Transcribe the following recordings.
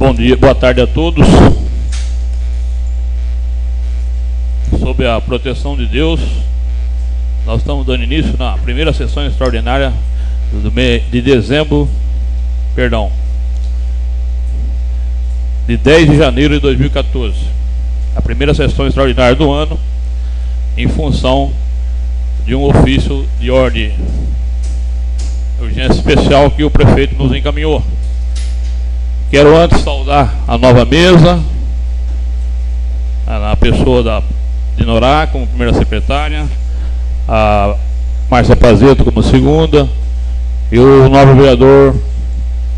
Bom dia, boa tarde a todos. Sob a proteção de Deus, nós estamos dando início na primeira sessão extraordinária do mês de dezembro, de 10 de janeiro de 2014. A primeira sessão extraordinária do ano, em função de um ofício de ordem urgência especial que o prefeito nos encaminhou. Quero antes saudar a nova mesa, a pessoa de Norá como primeira secretária, a Márcia Pazeto como segunda e o novo vereador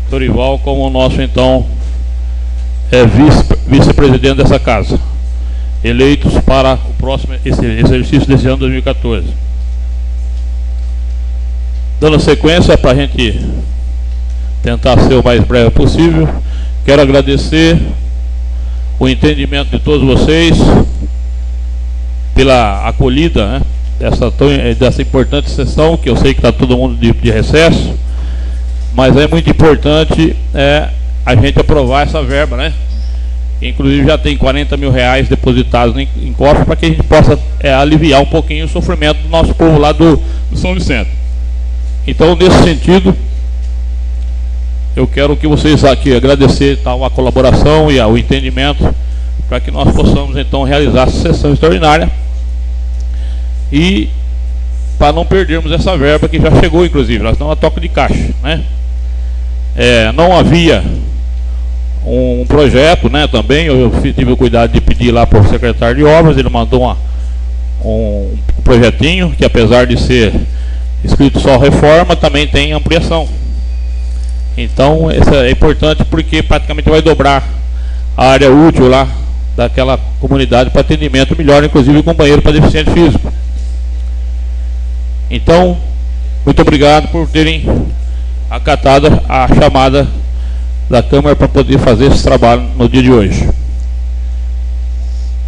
Dorival como o nosso então vice-presidente dessa casa, eleitos para o próximo exercício desse ano 2014. Dando sequência para a gente tentar ser o mais breve possível, quero agradecer o entendimento de todos vocês pela acolhida, né, dessa importante sessão, que eu sei que está todo mundo de recesso, mas é muito importante a gente aprovar essa verba, né? Inclusive já tem 40 mil reais depositados em cofre para que a gente possa aliviar um pouquinho o sofrimento do nosso povo lá do São Vicente. Então, nesse sentido, eu quero que vocês aqui agradecer a colaboração e o entendimento para que nós possamos então realizar essa sessão extraordinária e para não perdermos essa verba que já chegou, inclusive, nós estamos a toque de caixa, né? Não havia um projeto, né? Também eu tive o cuidado de pedir lá para o secretário de obras, ele mandou um projetinho que, apesar de ser escrito só reforma, também tem ampliação. Então, isso é importante porque praticamente vai dobrar a área útil lá daquela comunidade para atendimento melhor, inclusive com banheiro para deficiente físico. Então, muito obrigado por terem acatado a chamada da Câmara para poder fazer esse trabalho no dia de hoje.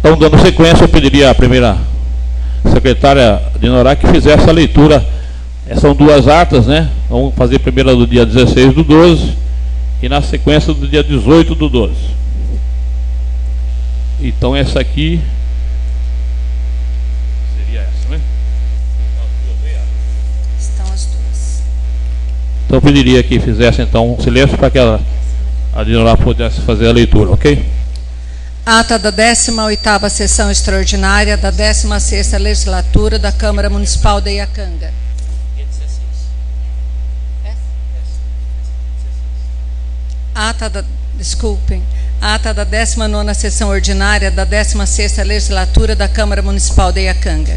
Então, dando sequência, eu pediria à primeira secretária de Norá que fizesse a leitura. São duas atas, né? Vamos fazer primeiro do dia 16 do 12 e na sequência do dia 18 do 12. Então essa aqui seria essa, né? Estão as duas. Então eu pediria que fizesse então um silêncio para que a Dinora pudesse fazer a leitura, ok? Ata da 18ª sessão extraordinária da 16ª legislatura da Câmara Municipal de Iacanga. Ata da 19ª sessão ordinária da 16ª legislatura da Câmara Municipal de Iacanga.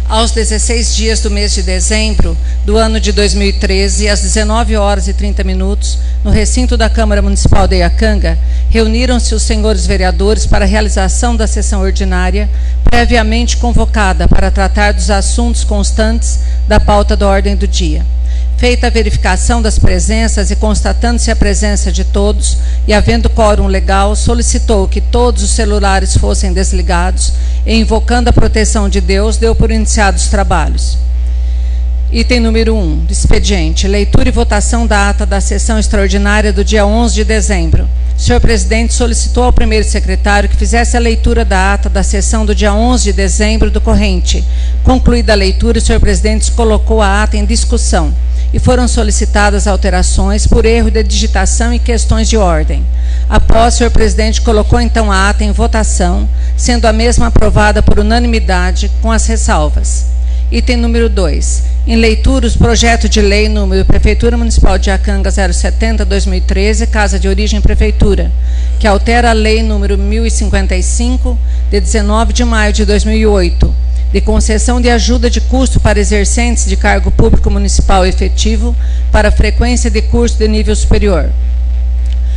Aos 16 dias do mês de dezembro do ano de 2013, às 19h30, no recinto da Câmara Municipal de Iacanga, reuniram-se os senhores vereadores para a realização da sessão ordinária, previamente convocada para tratar dos assuntos constantes da pauta da ordem do dia. Feita a verificação das presenças e constatando-se a presença de todos e havendo quórum legal, solicitou que todos os celulares fossem desligados e, invocando a proteção de Deus, deu por iniciados os trabalhos. Item número 1 do expediente: leitura e votação da ata da sessão extraordinária do dia 11 de dezembro. O senhor presidente solicitou ao primeiro secretário que fizesse a leitura da ata da sessão do dia 11 de dezembro do corrente. Concluída a leitura, o senhor presidente colocou a ata em discussão e foram solicitadas alterações por erro de digitação e questões de ordem. Após, o senhor presidente colocou então a ata em votação, sendo a mesma aprovada por unanimidade, com as ressalvas. Item número 2. Em leitura, os projetos de lei número Prefeitura Municipal de Iacanga 070/2013, Casa de Origem Prefeitura, que altera a lei número 1055, de 19 de maio de 2008, de concessão de ajuda de custo para exercentes de cargo público municipal efetivo para frequência de curso de nível superior.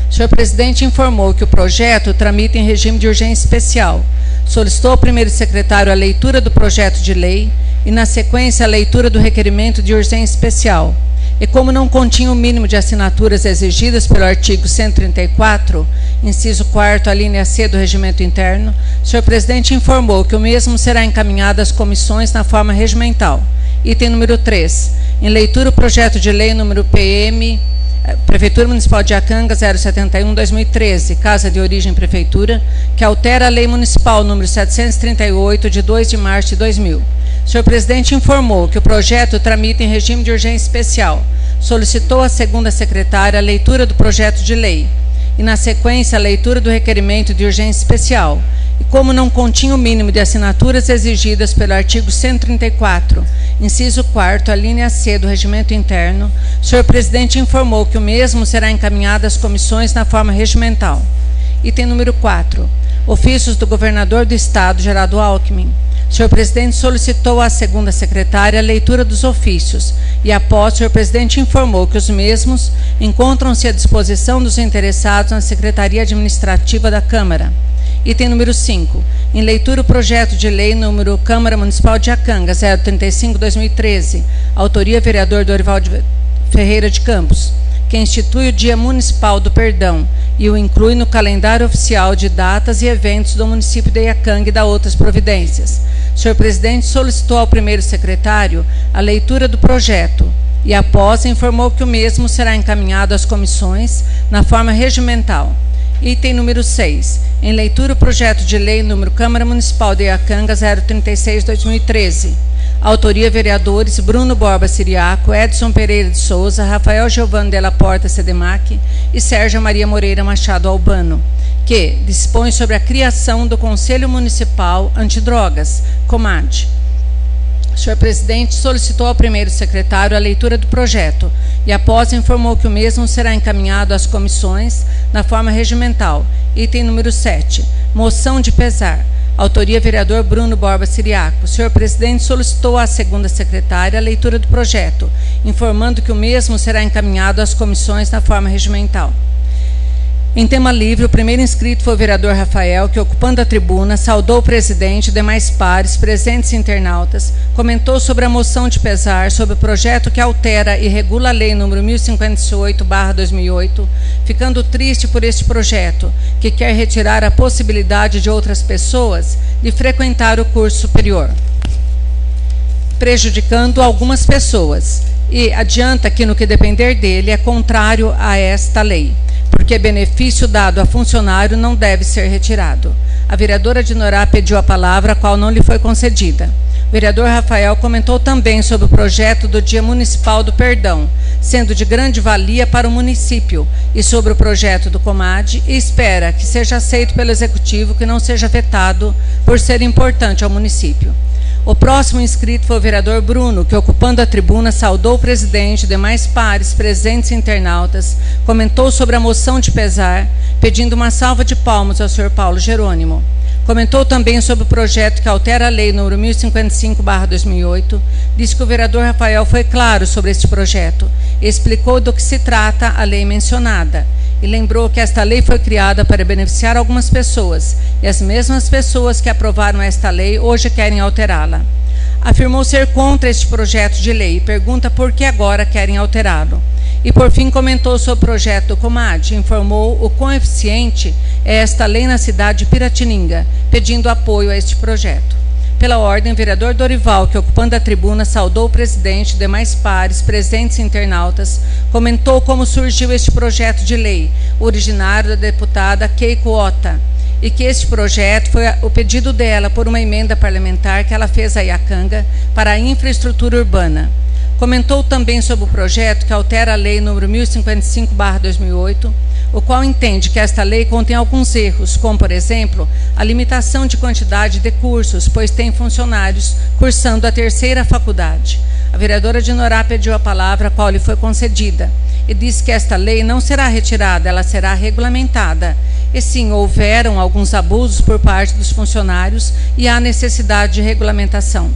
O senhor presidente informou que o projeto tramita em regime de urgência especial. Solicitou ao primeiro secretário a leitura do projeto de lei e, na sequência, a leitura do requerimento de urgência especial. E como não continha o mínimo de assinaturas exigidas pelo artigo 134, inciso 4º, a linha C do regimento interno, o senhor presidente informou que o mesmo será encaminhado às comissões na forma regimental. Item número 3. Em leitura, o projeto de lei número PM Prefeitura Municipal de Iacanga 071/2013, Casa de Origem Prefeitura, que altera a Lei Municipal número 738, de 2 de março de 2000. O senhor presidente informou que o projeto tramita em regime de urgência especial. Solicitou à segunda secretária a leitura do projeto de lei e, na sequência, a leitura do requerimento de urgência especial. E como não continha o mínimo de assinaturas exigidas pelo artigo 134, inciso 4º, a linha C do Regimento Interno, o senhor presidente informou que o mesmo será encaminhado às comissões na forma regimental. Item número 4. Ofícios do governador do Estado, Geraldo Alckmin. O senhor presidente solicitou à segunda secretária a leitura dos ofícios e, após, o senhor presidente informou que os mesmos encontram-se à disposição dos interessados na Secretaria Administrativa da Câmara. Item número 5. Em leitura o projeto de lei número Câmara Municipal de Iacanga 035/2013, autoria vereador Dorival Ferreira de Campos, que institui o Dia Municipal do Perdão e o inclui no calendário oficial de datas e eventos do município de Iacanga e da outras providências. O senhor presidente solicitou ao primeiro secretário a leitura do projeto e, após, informou que o mesmo será encaminhado às comissões na forma regimental. Item número 6. Em leitura o projeto de lei número Câmara Municipal de Iacanga 036/2013. Autoria vereadores Bruno Borba Siriaco, Edson Pereira de Souza, Rafael Giovanni Della Porta Sedemac e Sérgio Maria Moreira Machado Albano, que dispõe sobre a criação do Conselho Municipal Antidrogas, COMAD. O senhor presidente solicitou ao primeiro secretário a leitura do projeto e, após, informou que o mesmo será encaminhado às comissões na forma regimental. Item número 7. Moção de pesar. Autoria vereador Bruno Borba Siriaco. O senhor presidente solicitou à segunda secretária a leitura do projeto, informando que o mesmo será encaminhado às comissões na forma regimental. Em tema livre, o primeiro inscrito foi o vereador Rafael, que, ocupando a tribuna, saudou o presidente e demais pares, presentes e internautas, comentou sobre a moção de pesar sobre o projeto que altera e regula a lei número 1058/2008, ficando triste por este projeto, que quer retirar a possibilidade de outras pessoas de frequentar o curso superior, prejudicando algumas pessoas, e adianta que, no que depender dele, é contrário a esta lei, porque benefício dado a funcionário não deve ser retirado. A vereadora Dinorá pediu a palavra, a qual não lhe foi concedida. O vereador Rafael comentou também sobre o projeto do Dia Municipal do Perdão, sendo de grande valia para o município, e sobre o projeto do COMAD, e espera que seja aceito pelo Executivo, que não seja vetado por ser importante ao município. O próximo inscrito foi o vereador Bruno, que, ocupando a tribuna, saudou o presidente e demais pares, presentes e internautas, comentou sobre a moção de pesar, pedindo uma salva de palmas ao senhor Paulo Jerônimo. Comentou também sobre o projeto que altera a lei número 1055/2008, disse que o vereador Rafael foi claro sobre este projeto, explicou do que se trata a lei mencionada, e lembrou que esta lei foi criada para beneficiar algumas pessoas, e as mesmas pessoas que aprovaram esta lei hoje querem alterá-la. Afirmou ser contra este projeto de lei e pergunta por que agora querem alterá-lo. E, por fim, comentou sobre o projeto do COMAD, informou o quão eficiente é esta lei na cidade de Piratininga, pedindo apoio a este projeto. Pela ordem, o vereador Dorival, que, ocupando a tribuna, saudou o presidente e demais pares, presentes e internautas, comentou como surgiu este projeto de lei, originário da deputada Keiko Ota, e que este projeto foi o pedido dela por uma emenda parlamentar que ela fez a Iacanga para a infraestrutura urbana. Comentou também sobre o projeto que altera a lei número 1055/2008, o qual entende que esta lei contém alguns erros, como, por exemplo, a limitação de quantidade de cursos, pois tem funcionários cursando a terceira faculdade. A vereadora Dinorá pediu a palavra, a qual lhe foi concedida, e disse que esta lei não será retirada, ela será regulamentada. E sim, houveram alguns abusos por parte dos funcionários e há necessidade de regulamentação.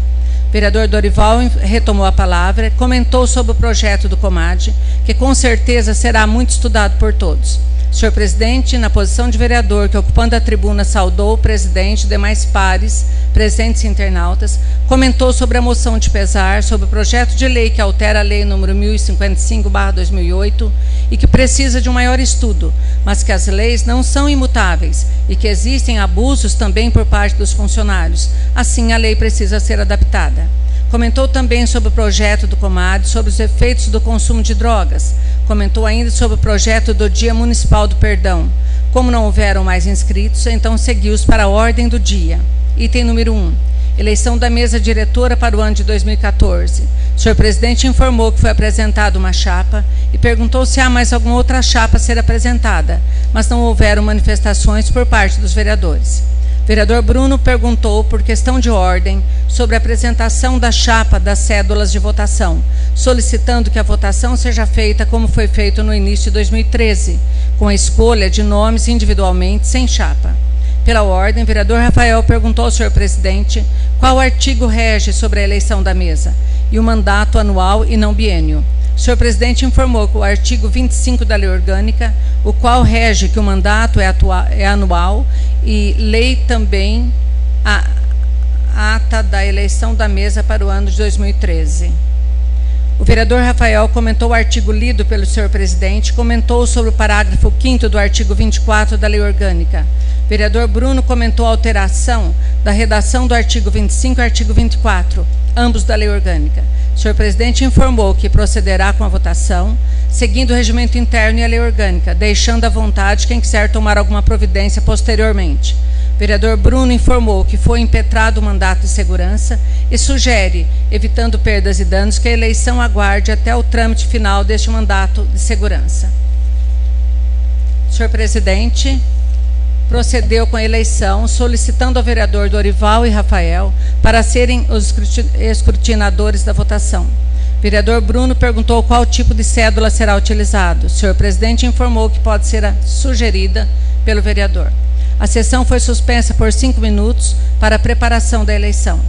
O vereador Dorival retomou a palavra, comentou sobre o projeto do COMAD, que com certeza será muito estudado por todos. Senhor presidente, na posição de vereador, que, ocupando a tribuna, saudou o presidente e demais pares, presentes e internautas, comentou sobre a moção de pesar, sobre o projeto de lei que altera a lei número 1055/2008 e que precisa de um maior estudo, mas que as leis não são imutáveis e que existem abusos também por parte dos funcionários. Assim, a lei precisa ser adaptada. Comentou também sobre o projeto do Comad, sobre os efeitos do consumo de drogas. Comentou ainda sobre o projeto do Dia Municipal do Perdão. Como não houveram mais inscritos, então seguiu-os para a ordem do dia. Item número 1. Eleição da mesa diretora para o ano de 2014. O senhor presidente informou que foi apresentada uma chapa e perguntou se há mais alguma outra chapa a ser apresentada, mas não houveram manifestações por parte dos vereadores. O vereador Bruno perguntou, por questão de ordem, sobre a apresentação da chapa das cédulas de votação, solicitando que a votação seja feita como foi feito no início de 2013, com a escolha de nomes individualmente, sem chapa. Pela ordem, o vereador Rafael perguntou ao senhor presidente qual artigo rege sobre a eleição da mesa e o mandato anual e não biênio. O senhor presidente informou que o artigo 25 da lei orgânica, o qual rege que o mandato é anual, e lei também a ata da eleição da mesa para o ano de 2013. O vereador Rafael comentou o artigo lido pelo senhor presidente, comentou sobre o parágrafo 5º do artigo 24 da lei orgânica. O vereador Bruno comentou a alteração da redação do artigo 25 e artigo 24, ambos da lei orgânica. O senhor presidente informou que procederá com a votação, seguindo o regimento interno e a lei orgânica, deixando à vontade quem quiser tomar alguma providência posteriormente. O vereador Bruno informou que foi impetrado o mandato de segurança e sugere, evitando perdas e danos, que a eleição aguarde até o trâmite final deste mandato de segurança. Senhor presidente, procedeu com a eleição, solicitando ao vereador Dorival e Rafael para serem os escrutinadores da votação. O vereador Bruno perguntou qual tipo de cédula será utilizado. O senhor presidente informou que pode ser a sugerida pelo vereador. A sessão foi suspensa por 5 minutos para a preparação da eleição.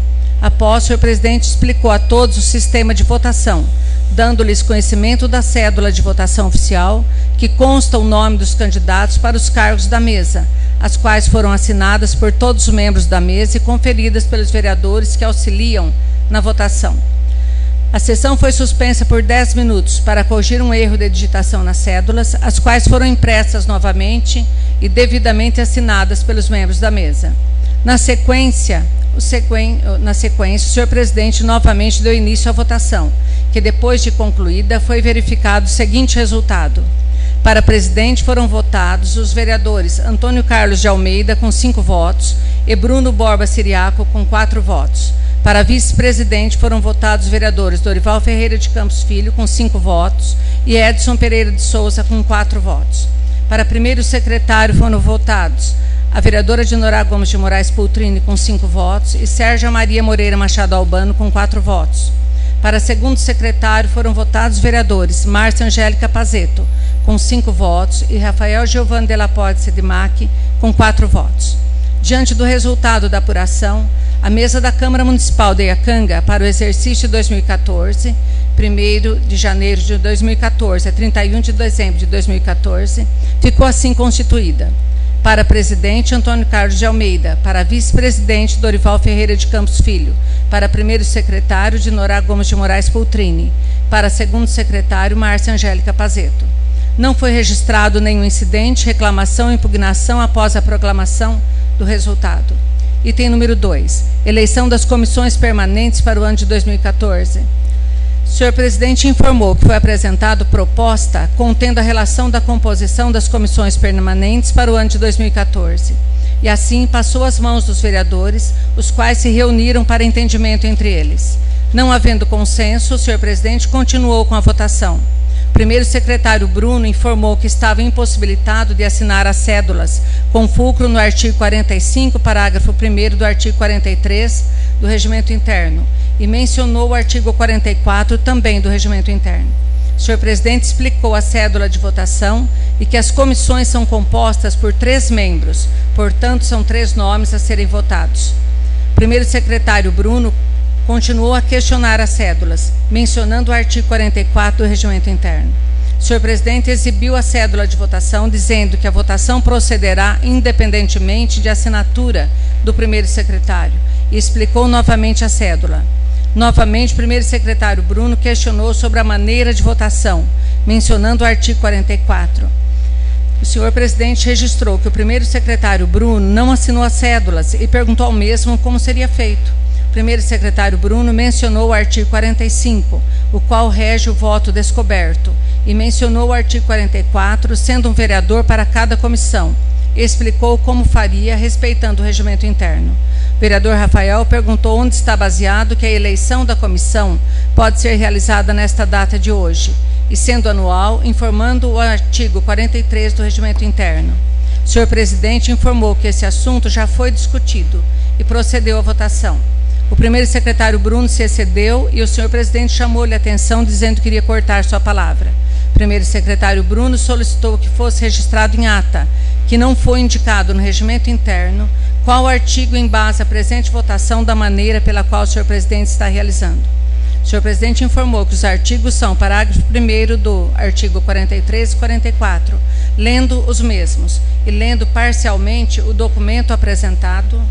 Após, o senhor presidente explicou a todos o sistema de votação, dando-lhes conhecimento da cédula de votação oficial, que consta o nome dos candidatos para os cargos da mesa, as quais foram assinadas por todos os membros da mesa e conferidas pelos vereadores que auxiliam na votação. A sessão foi suspensa por 10 minutos para corrigir um erro de digitação nas cédulas, as quais foram impressas novamente e devidamente assinadas pelos membros da mesa. Na sequência, o senhor presidente novamente deu início à votação, que depois de concluída foi verificado o seguinte resultado. Para presidente foram votados os vereadores Antônio Carlos de Almeida, com 5 votos, e Bruno Borba Siriaco, com 4 votos. Para vice-presidente foram votados os vereadores Dorival Ferreira de Campos Filho, com 5 votos, e Edson Pereira de Souza, com 4 votos. Para primeiro secretário foram votados a vereadora Dinorá Gomes de Moraes Poltrini, com 5 votos, e Sérgia Maria Moreira Machado Albano, com 4 votos. Para segundo secretário foram votados os vereadores Márcia Angélica Pazeto, com 5 votos, e Rafael Giovanni de la Porte Sedimac, com 4 votos. Diante do resultado da apuração, a mesa da Câmara Municipal de Iacanga para o exercício de 2014, 1º de janeiro de 2014 a 31 de dezembro de 2014, ficou assim constituída. Para presidente, Antônio Carlos de Almeida. Para vice-presidente, Dorival Ferreira de Campos Filho. Para primeiro secretário, Dinorá Gomes de Moraes Poltrini. Para segundo secretário, Márcia Angélica Pazeto. Não foi registrado nenhum incidente, reclamação ou impugnação após a proclamação do resultado. Item número 2. Eleição das comissões permanentes para o ano de 2014. O senhor presidente informou que foi apresentado proposta contendo a relação da composição das comissões permanentes para o ano de 2014. E assim passou às mãos dos vereadores, os quais se reuniram para entendimento entre eles. Não havendo consenso, o senhor presidente continuou com a votação. O primeiro secretário Bruno informou que estava impossibilitado de assinar as cédulas, com fulcro no artigo 45, parágrafo 1º do artigo 43 do Regimento Interno, e mencionou o artigo 44 também do Regimento Interno. O senhor presidente explicou a cédula de votação e que as comissões são compostas por 3 membros, portanto, são 3 nomes a serem votados. O primeiro secretário Bruno continuou a questionar as cédulas, mencionando o artigo 44 do Regimento Interno. O senhor presidente exibiu a cédula de votação, dizendo que a votação procederá independentemente de assinatura do primeiro secretário, e explicou novamente a cédula. Novamente, o primeiro secretário Bruno questionou sobre a maneira de votação, mencionando o artigo 44. O senhor presidente registrou que o primeiro secretário Bruno não assinou as cédulas e perguntou ao mesmo como seria feito. O primeiro secretário Bruno mencionou o artigo 45, o qual rege o voto descoberto, e mencionou o artigo 44, sendo um vereador para cada comissão. Explicou como faria, respeitando o regimento interno. O vereador Rafael perguntou onde está baseado que a eleição da comissão pode ser realizada nesta data de hoje, e sendo anual, informando o artigo 43 do regimento interno. O senhor presidente informou que esse assunto já foi discutido e procedeu à votação. O primeiro secretário Bruno se excedeu e o senhor presidente chamou-lhe a atenção, dizendo que iria cortar sua palavra. O primeiro secretário Bruno solicitou que fosse registrado em ata, que não foi indicado no regimento interno, qual artigo embasa a presente votação da maneira pela qual o senhor presidente está realizando. O senhor presidente informou que os artigos são parágrafo 1º do artigo 43 e 44, lendo os mesmos e lendo parcialmente o documento apresentado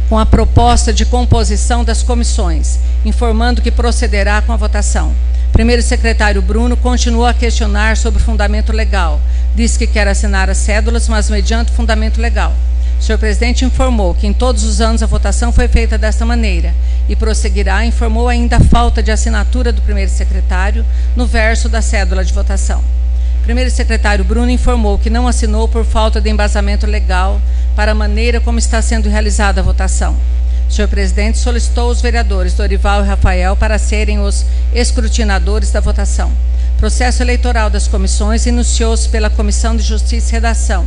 com a proposta de composição das comissões, informando que procederá com a votação. Primeiro secretário Bruno continuou a questionar sobre o fundamento legal. Disse que quer assinar as cédulas, mas mediante fundamento legal. O senhor presidente informou que em todos os anos a votação foi feita desta maneira e prosseguirá. Informou ainda a falta de assinatura do primeiro secretário no verso da cédula de votação. Primeiro secretário Bruno informou que não assinou por falta de embasamento legal para a maneira como está sendo realizada a votação. O senhor presidente solicitou os vereadores Dorival e Rafael para serem os escrutinadores da votação. O processo eleitoral das comissões iniciou-se pela Comissão de Justiça e Redação,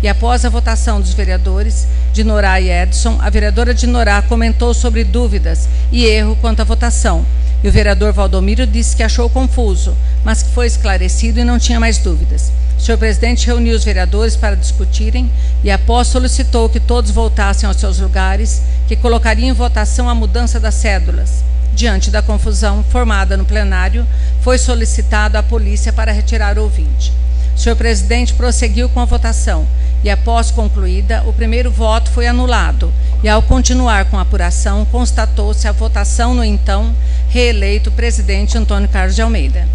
e após a votação dos vereadores Dinorá e Edson, a vereadora Dinorá comentou sobre dúvidas e erro quanto à votação, e o vereador Valdomiro disse que achou confuso, mas que foi esclarecido e não tinha mais dúvidas. O senhor presidente reuniu os vereadores para discutirem e, após, solicitou que todos voltassem aos seus lugares, que colocaria em votação a mudança das cédulas. Diante da confusão formada no plenário, foi solicitado à polícia para retirar o ouvinte. O senhor presidente prosseguiu com a votação e, após concluída, o primeiro voto foi anulado e, ao continuar com a apuração, constatou-se a votação no então reeleito presidente Antônio Carlos de Almeida.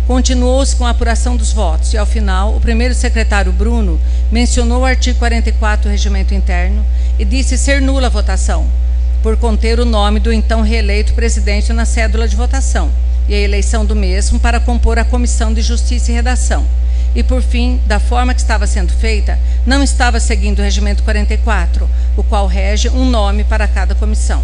Continuou-se com a apuração dos votos e, ao final, o primeiro secretário Bruno mencionou o artigo 44 do regimento interno e disse ser nula a votação, por conter o nome do então reeleito presidente na cédula de votação e a eleição do mesmo para compor a Comissão de Justiça e Redação. E, por fim, da forma que estava sendo feita, não estava seguindo o regimento 44, o qual rege um nome para cada comissão.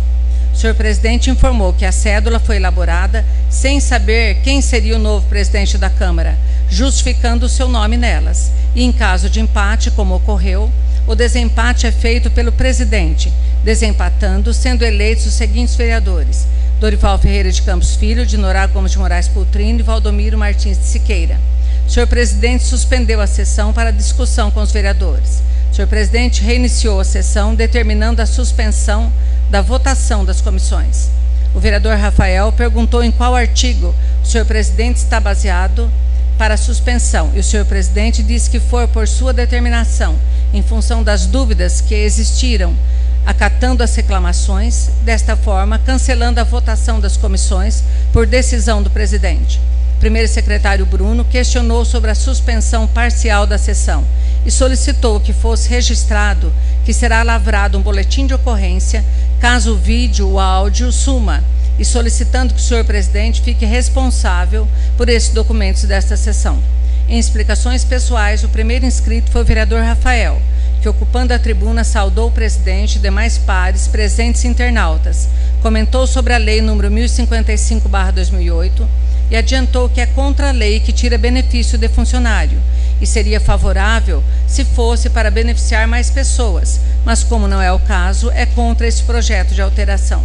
O senhor presidente informou que a cédula foi elaborada sem saber quem seria o novo presidente da Câmara, justificando o seu nome nelas. E, em caso de empate, como ocorreu, o desempate é feito pelo presidente, desempatando, sendo eleitos os seguintes vereadores: Dorival Ferreira de Campos Filho, Dinorá Gomes de Moraes Pultrino e Valdomiro Martins de Siqueira. O senhor presidente suspendeu a sessão para discussão com os vereadores. O senhor presidente reiniciou a sessão, determinando a suspensão da votação das comissões. O vereador Rafael perguntou em qual artigo o senhor presidente está baseado para a suspensão, e o senhor presidente disse que foi por sua determinação, em função das dúvidas que existiram, acatando as reclamações, desta forma, cancelando a votação das comissões por decisão do presidente. O primeiro secretário Bruno questionou sobre a suspensão parcial da sessão e solicitou que fosse registrado que será lavrado um boletim de ocorrência caso o vídeo ou áudio suma, e solicitando que o senhor presidente fique responsável por esses documentos desta sessão. Em explicações pessoais, o primeiro inscrito foi o vereador Rafael, que, ocupando a tribuna, saudou o presidente e demais pares, presentes e internautas, comentou sobre a lei número 1055/2008 e adiantou que é contra a lei que tira benefício de funcionário e seria favorável se fosse para beneficiar mais pessoas, mas como não é o caso, é contra esse projeto de alteração.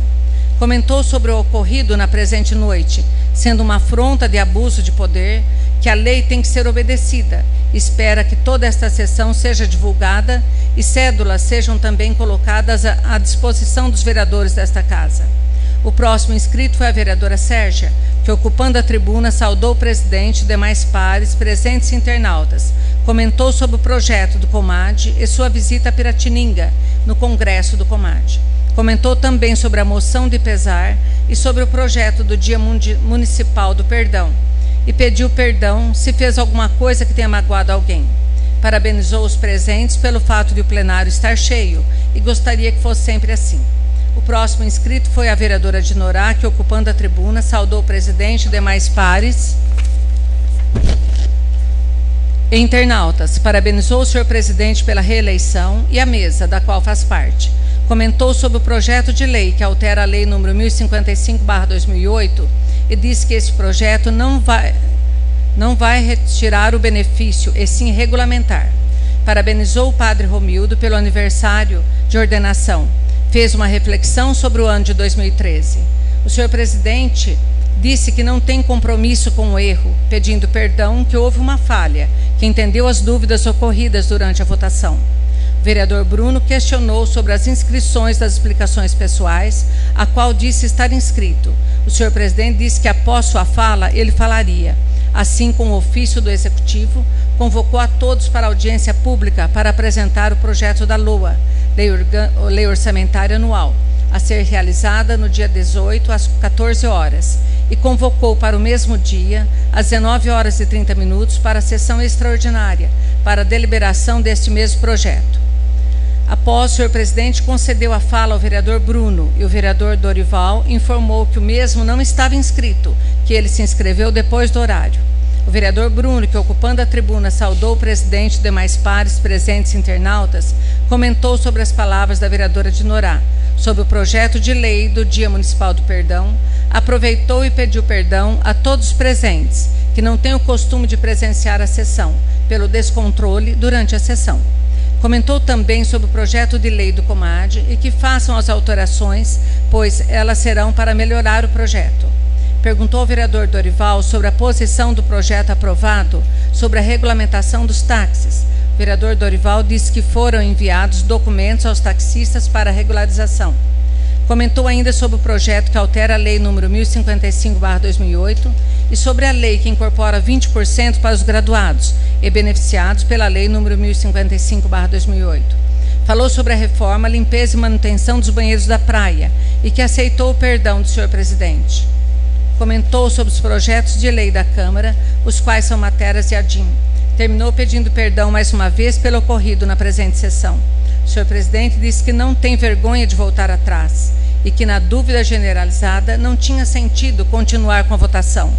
Comentou sobre o ocorrido na presente noite, sendo uma afronta de abuso de poder, que a lei tem que ser obedecida. Espera que toda esta sessão seja divulgada e cédulas sejam também colocadas à disposição dos vereadores desta casa. O próximo inscrito foi a vereadora Sérgia, que, ocupando a tribuna, saudou o presidente e demais pares, presentes e internautas. Comentou sobre o projeto do COMAD e sua visita a Piratininga, no congresso do COMAD. Comentou também sobre a moção de pesar e sobre o projeto do Dia Municipal do Perdão. E pediu perdão se fez alguma coisa que tenha magoado alguém. Parabenizou os presentes pelo fato de o plenário estar cheio e gostaria que fosse sempre assim. O próximo inscrito foi a vereadora Dinorá, que, ocupando a tribuna, saudou o presidente e demais pares e internautas. Parabenizou o senhor presidente pela reeleição e a mesa, da qual faz parte. Comentou sobre o projeto de lei que altera a lei número 1055/2008 e disse que esse projeto não vai retirar o benefício, e sim regulamentar. Parabenizou o padre Romildo pelo aniversário de ordenação. Fez uma reflexão sobre o ano de 2013. O senhor presidente disse que não tem compromisso com o erro, pedindo perdão que houve uma falha, que entendeu as dúvidas ocorridas durante a votação. O vereador Bruno questionou sobre as inscrições das explicações pessoais, a qual disse estar inscrito. O senhor presidente disse que após sua fala, ele falaria. Assim, com o ofício do Executivo, convocou a todos para audiência pública para apresentar o projeto da LOA, Lei Orçamentária Anual, a ser realizada no dia 18, às 14 horas, e convocou para o mesmo dia, às 19h30, para a sessão extraordinária, para a deliberação deste mesmo projeto. Após, o senhor presidente concedeu a fala ao vereador Bruno e o vereador Dorival informou que o mesmo não estava inscrito, que ele se inscreveu depois do horário. O vereador Bruno, que, ocupando a tribuna, saudou o presidente e demais pares presentes internautas, comentou sobre as palavras da vereadora Dinorá, sobre o projeto de lei do Dia Municipal do Perdão, aproveitou e pediu perdão a todos os presentes, que não têm o costume de presenciar a sessão, pelo descontrole durante a sessão. Comentou também sobre o projeto de lei do COMAD e que façam as alterações, pois elas serão para melhorar o projeto. Perguntou ao vereador Dorival sobre a posição do projeto aprovado sobre a regulamentação dos táxis. O vereador Dorival disse que foram enviados documentos aos taxistas para regularização. Comentou ainda sobre o projeto que altera a lei número 1055/2008 e sobre a lei que incorpora 20% para os graduados e beneficiados pela lei número 1055/2008. Falou sobre a reforma, limpeza e manutenção dos banheiros da praia e que aceitou o perdão do senhor presidente. Comentou sobre os projetos de lei da Câmara, os quais são matérias de ADIM. Terminou pedindo perdão mais uma vez pelo ocorrido na presente sessão. O senhor presidente disse que não tem vergonha de voltar atrás e que, na dúvida generalizada, não tinha sentido continuar com a votação.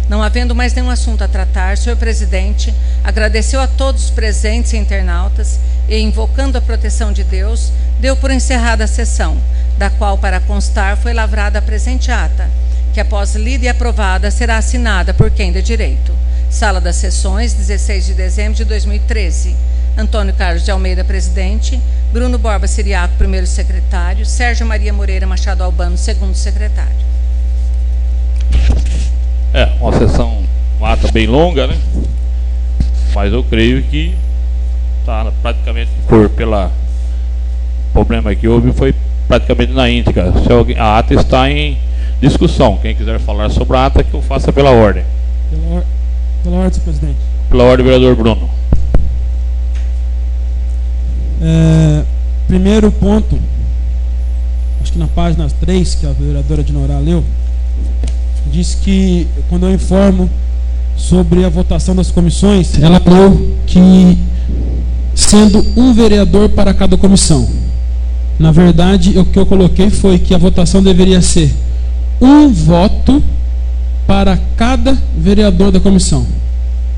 Não havendo mais nenhum assunto a tratar, o senhor presidente agradeceu a todos os presentes e internautas e, invocando a proteção de Deus, deu por encerrada a sessão, da qual, para constar, foi lavrada a presente ata, que, após lida e aprovada, será assinada por quem de direito. Sala das Sessões, 16 de dezembro de 2013. Antônio Carlos de Almeida, presidente. Bruno Borba Siriaco, primeiro secretário. Sérgio Maria Moreira Machado Albano, segundo secretário. Uma sessão, uma ata bem longa, né? Mas eu creio que está praticamente, pelo problema que houve, foi praticamente na íntegra. A ata está em discussão. Quem quiser falar sobre a ata, que eu faça pela ordem. Pela ordem, senhor presidente. Pela ordem, vereador Bruno. Primeiro ponto, acho que na página 3, que a vereadora Dinorá leu, diz que, quando eu informo sobre a votação das comissões, ela leu que sendo um vereador para cada comissão. Na verdade, o que eu coloquei foi que a votação deveria ser um voto para cada vereador da comissão.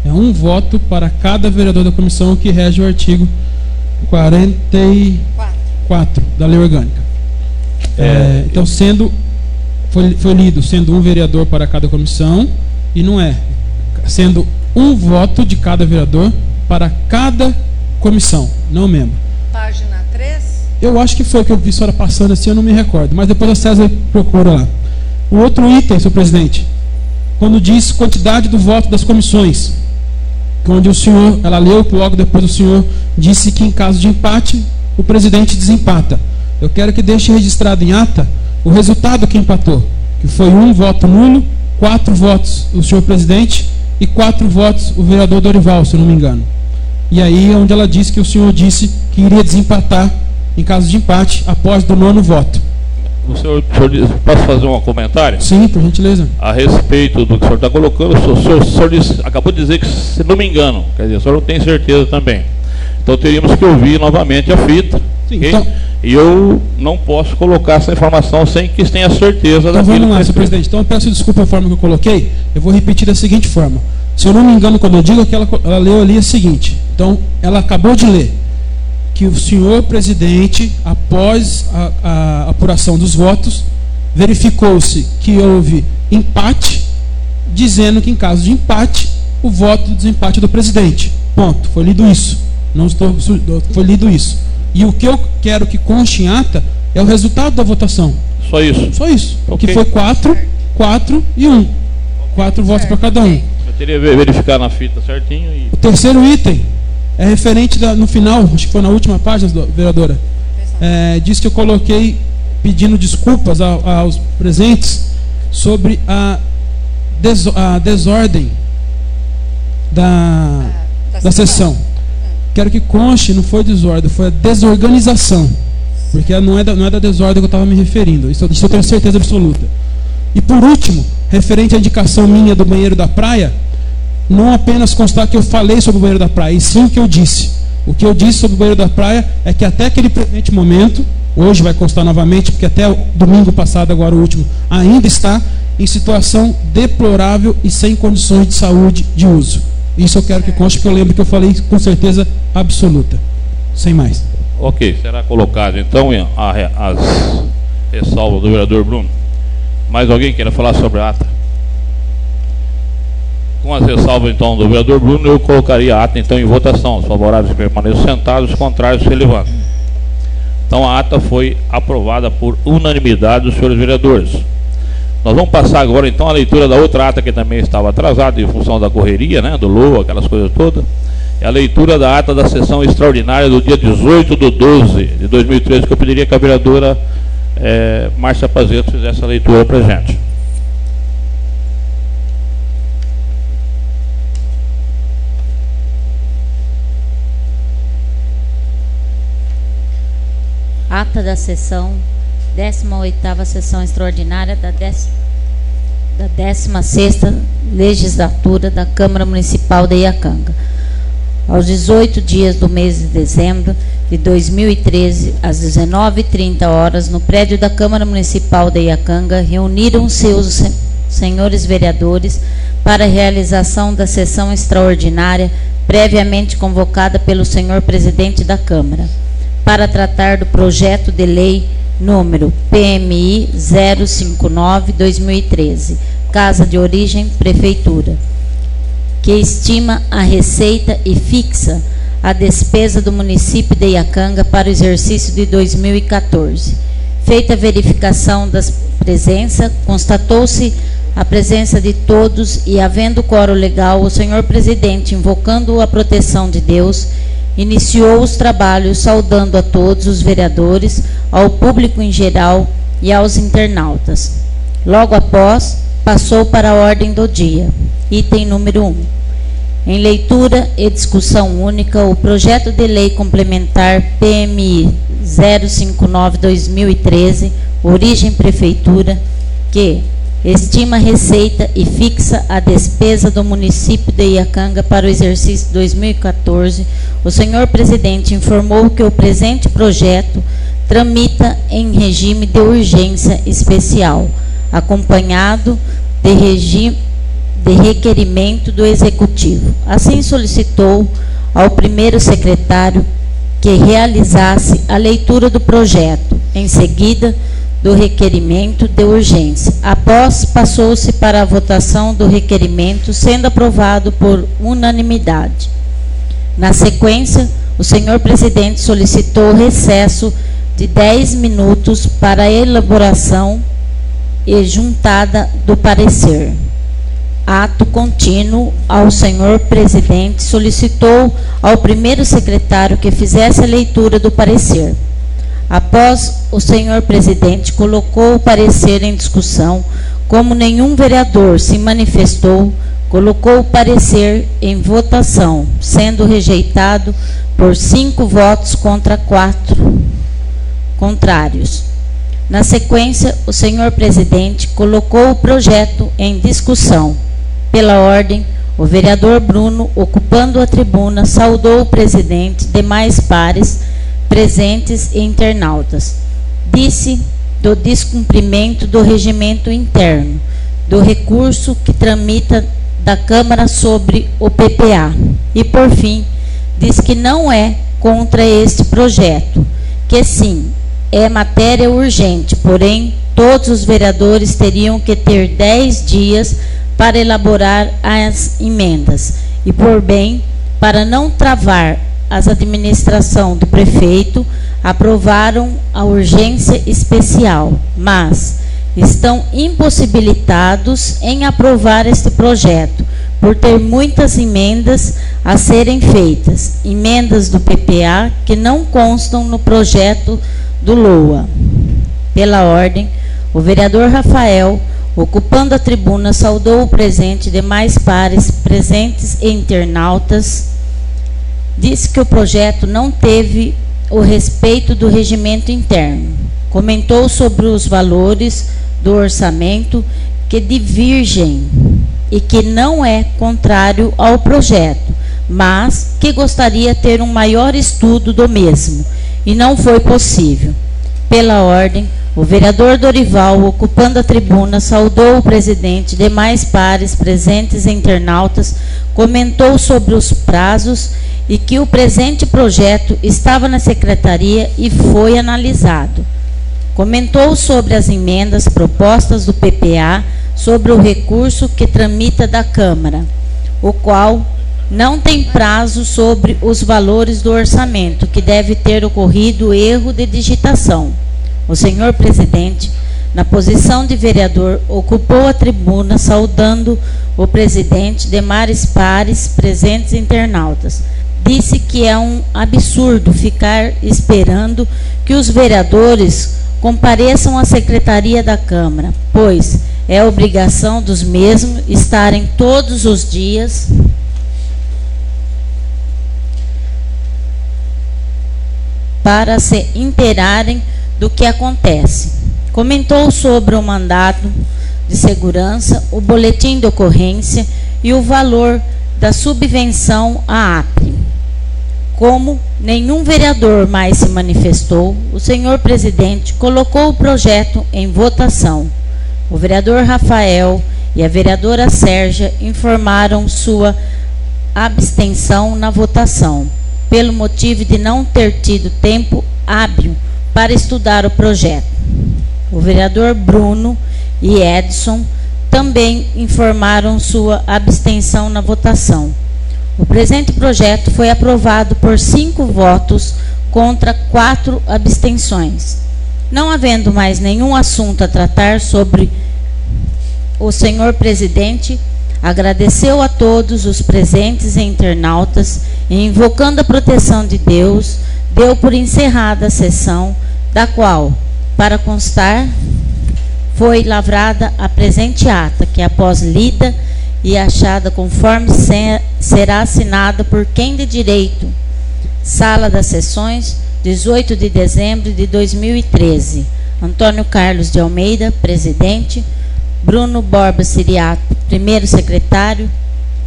É um voto para cada vereador da comissão, que rege o artigo 44 da Lei Orgânica. Então, foi lido sendo um vereador para cada comissão, e não é sendo um voto de cada vereador para cada comissão, não membro. Página 3? Eu acho que foi que eu vi a senhora passando assim, eu não me recordo, mas depois a César procura lá. O outro item, senhor presidente, quando diz quantidade do voto das comissões, onde o senhor, ela leu, logo depois o senhor disse que, em caso de empate, o presidente desempata. Eu quero que deixe registrado em ata o resultado que empatou, que foi 1 voto nulo, 4 votos o senhor presidente e 4 votos o vereador Dorival, se eu não me engano. E aí é onde ela disse que o senhor disse que iria desempatar em caso de empate após do 9º voto. Posso fazer um comentário? Sim, por gentileza. A respeito do que o senhor está colocando, o senhor acabou de dizer que, se não me engano, quer dizer, o senhor não tem certeza também. Então teríamos que ouvir novamente a fita. Sim, okay? então, e eu não posso colocar essa informação sem que tenha certeza então daquilo. Vamos lá, senhor presidente. Então eu peço desculpa a forma que eu coloquei. Eu vou repetir da seguinte forma. Se eu não me engano, quando eu digo que ela leu ali é o seguinte. Então, ela acabou de ler que o senhor presidente, após a apuração dos votos, verificou-se que houve empate, dizendo que em caso de empate, o voto de desempate do presidente. Ponto. Foi lido isso. Foi lido isso. E o que eu quero que conste em ata é o resultado da votação. Só isso? Só isso. Okay. Que foi 4, 4 e 1. 4 votos para cada um. Eu teria que verificar na fita certinho. O terceiro item é referente no final, acho que foi na última página, vereadora. Diz que eu coloquei pedindo desculpas aos presentes sobre a desordem da sessão. Quero que conste, não foi desordem, foi a desorganização. Porque não é da desordem que eu estava me referindo. Isso eu tenho certeza absoluta. E por último, referente à indicação minha do banheiro da praia, não apenas constar que eu falei sobre o banheiro da praia, e sim o que eu disse. O que eu disse sobre o banheiro da praia é que até aquele presente momento, hoje vai constar novamente, porque até o domingo passado, agora o último, ainda está em situação deplorável e sem condições de saúde de uso. Isso eu quero que conste, porque eu lembro que eu falei com certeza absoluta. Sem mais. Ok, será colocado então as ressalvas do vereador Bruno. Mais alguém queira falar sobre a ata? Com as ressalvas então do vereador Bruno, eu colocaria a ata então em votação. Os favoráveis permaneçam sentados, os contrários se levantam. Então a ata foi aprovada por unanimidade dos senhores vereadores. Nós vamos passar agora então a leitura da outra ata que também estava atrasada em função da correria, né, do LOA, aquelas coisas todas. É a leitura da ata da sessão extraordinária do dia 18/12 de 2013, que eu pediria que a vereadora Márcia Pazeto fizesse a leitura para a gente. Ata da sessão, 18ª sessão extraordinária da 16ª legislatura da Câmara Municipal de Iacanga. Aos 18 dias do mês de dezembro de 2013, às 19h30, no prédio da Câmara Municipal de Iacanga, reuniram-se os senhores vereadores para a realização da sessão extraordinária previamente convocada pelo senhor presidente da Câmara, para tratar do projeto de lei número PMI 059/2013, Casa de Origem, Prefeitura, que estima a receita e fixa a despesa do município de Iacanga para o exercício de 2014. Feita a verificação das presenças, constatou-se a presença de todos e, havendo quórum legal, o senhor presidente, invocando a proteção de Deus, iniciou os trabalhos saudando a todos os vereadores, ao público em geral e aos internautas. Logo após, passou para a ordem do dia. Item número 1. Em leitura e discussão única, o projeto de lei complementar PMI 059/2013, Origem Prefeitura, que estima a receita e fixa a despesa do município de Iacanga para o exercício 2014, o senhor presidente informou que o presente projeto tramita em regime de urgência especial, acompanhado de requerimento do Executivo. Assim solicitou ao primeiro secretário que realizasse a leitura do projeto, em seguida do requerimento de urgência. Após, passou-se para a votação do requerimento, sendo aprovado por unanimidade. Na sequência, o senhor presidente solicitou recesso de 10 minutos para a elaboração e juntada do parecer. Ato contínuo, ao senhor presidente solicitou ao primeiro secretário que fizesse a leitura do parecer. Após, o senhor presidente colocou o parecer em discussão. Como nenhum vereador se manifestou, colocou o parecer em votação, sendo rejeitado por 5 votos contra 4 contrários. Na sequência, o senhor presidente colocou o projeto em discussão. Pela ordem, o vereador Bruno, ocupando a tribuna, saudou o presidente, demais pares, presentes e internautas. Disse do descumprimento do regimento interno, do recurso que tramita da Câmara sobre o PPA. E, por fim, diz que não é contra este projeto, que sim, é matéria urgente, porém, todos os vereadores teriam que ter 10 dias para elaborar as emendas. E, por bem, para não travar as administração do prefeito, aprovaram a urgência especial, mas estão impossibilitados em aprovar este projeto, por ter muitas emendas a serem feitas, emendas do PPA que não constam no projeto do LOA. Pela ordem, o vereador Rafael, ocupando a tribuna, saudou o presente e demais pares, presentes e internautas, disse que o projeto não teve o respeito do regimento interno. Comentou sobre os valores do orçamento que divergem e que não é contrário ao projeto, mas que gostaria de ter um maior estudo do mesmo, e não foi possível. Pela ordem, o vereador Dorival, ocupando a tribuna, saudou o presidente, demais pares, presentes e internautas, comentou sobre os prazos e que o presente projeto estava na secretaria e foi analisado. Comentou sobre as emendas propostas do PPA sobre o recurso que tramita da Câmara, o qual não tem prazo sobre os valores do orçamento, que deve ter ocorrido erro de digitação. O senhor presidente, na posição de vereador, ocupou a tribuna, saudando o presidente, demais pares, presentes e internautas. Disse que é um absurdo ficar esperando que os vereadores compareçam à secretaria da Câmara, pois é obrigação dos mesmos estarem todos os dias para se inteirarem do que acontece. Comentou sobre o mandato de segurança, o boletim de ocorrência e o valor da subvenção à APRE. Como nenhum vereador mais se manifestou, o senhor presidente colocou o projeto em votação. O vereador Rafael e a vereadora Sérgia informaram sua abstenção na votação, pelo motivo de não ter tido tempo hábil para estudar o projeto. O vereador Bruno e Edson também informaram sua abstenção na votação. O presente projeto foi aprovado por 5 votos contra 4 abstenções. Não havendo mais nenhum assunto a tratar sobre, o senhor presidente agradeceu a todos os presentes e internautas e, invocando a proteção de Deus, deu por encerrada a sessão, da qual, para constar, foi lavrada a presente ata, que após lida e achada conforme será assinada por quem de direito. Sala das Sessões, 18 de dezembro de 2013. Antônio Carlos de Almeida, presidente. Bruno Borba Siriaco, primeiro secretário.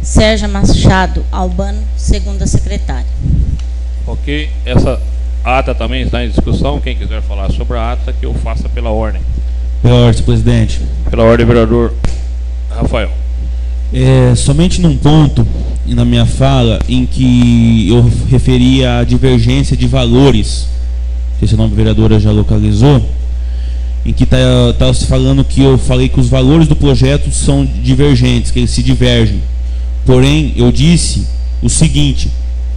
Sérgio Machado Albano, segunda secretária. Ok, essa ata também está em discussão. Quem quiser falar sobre a ata, que eu faça pela ordem. Pela ordem, presidente. Pela ordem, vereador Rafael. Somente num ponto na minha fala em que eu referi à divergência de valores, não sei se o nome da vereadora já localizou, em que está se falando que eu falei que os valores do projeto são divergentes, que eles se divergem. Porém, eu disse o seguinte,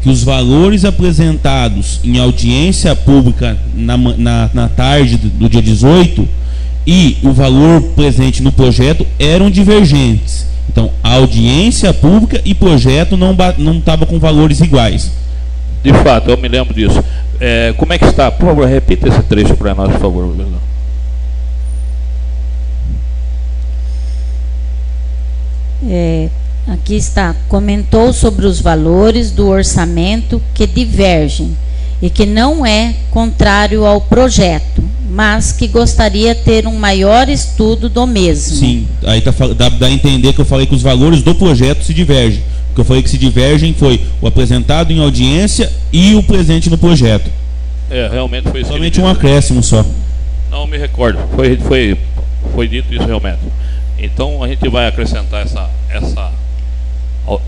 que os valores apresentados em audiência pública na tarde do dia 18 e o valor presente no projeto eram divergentes. Então, a audiência pública e projeto não estavam com valores iguais. De fato, eu me lembro disso. Como é que está? Por favor, repita esse trecho para nós, por favor. Aqui está. Comentou sobre os valores do orçamento que divergem e que não é contrário ao projeto, mas que gostaria de ter um maior estudo do mesmo. Sim, aí dá a entender que eu falei que os valores do projeto se divergem. O que eu falei que se divergem foi o apresentado em audiência e o presente no projeto. Realmente foi isso. Somente um acréscimo só. Não me recordo, foi dito isso realmente. Então a gente vai acrescentar essa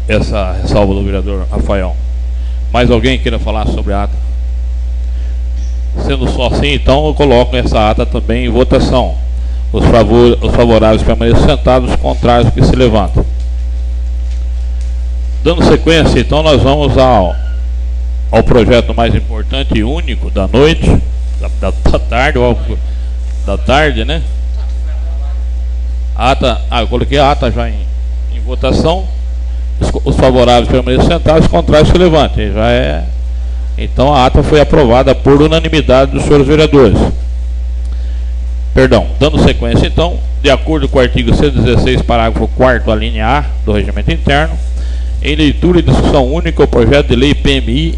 ressalva do vereador Rafael. Mais alguém queira falar sobre a ata? Sendo só assim, então eu coloco essa ata também em votação. Os favoráveis permaneçam sentados, os contrários que se levantam. Dando sequência, então nós vamos ao projeto mais importante e único da noite, da tarde, né? Eu coloquei a ata já em votação. Os favoráveis permaneçam sentados, os contrários se levantem. Então a ata foi aprovada por unanimidade dos senhores vereadores. Dando sequência então, de acordo com o artigo 116, parágrafo 4º, a linha A do Regimento Interno, em leitura e discussão única, o projeto de lei PMI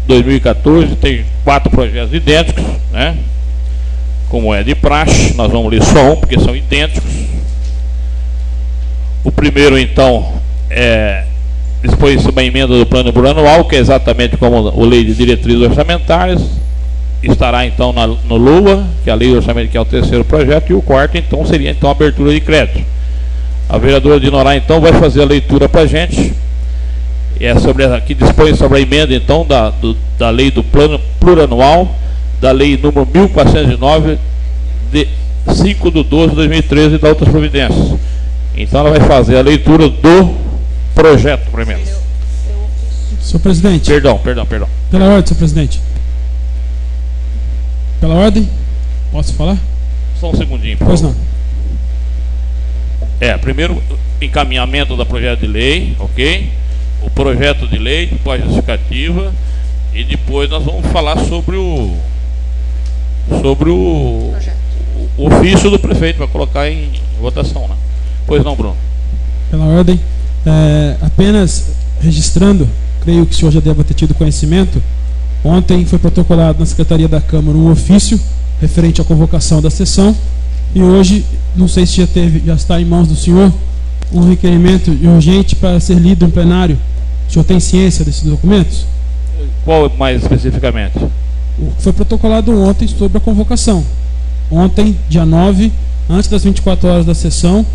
1/2014 tem 4 projetos idênticos, né? Como é de praxe, nós vamos ler só um, porque são idênticos. O primeiro, então, dispõe sobre a emenda do plano plurianual, que é exatamente como a lei de diretrizes orçamentárias. Estará, então, no LOA, que é a lei de orçamento, que é o terceiro projeto, e o quarto, então, seria então a abertura de crédito. A vereadora Dinorá, então, vai fazer a leitura para a gente. Que dispõe sobre a emenda, então, da lei do plano plurianual, da lei número 1409, de 5/12/2013 e da outras providências. Então ela vai fazer a leitura do projeto primeiro. Senhor presidente. Perdão. Pela ordem, senhor presidente. Pela ordem, posso falar? Só um segundinho, por Pois favor. não. Primeiro encaminhamento da projeto de lei, ok? O projeto de lei, depois a justificativa, e depois nós vamos falar sobre o ofício do prefeito, para colocar em votação, né? Pois não, Bruno? Pela ordem, apenas registrando, creio que o senhor já deve ter tido conhecimento, ontem foi protocolado na Secretaria da Câmara um ofício referente à convocação da sessão, e hoje, não sei se já está em mãos do senhor, um requerimento urgente para ser lido em plenário. O senhor tem ciência desses documentos? Qual mais especificamente? O que foi protocolado ontem sobre a convocação. Ontem, dia 9, antes das 24 horas da sessão,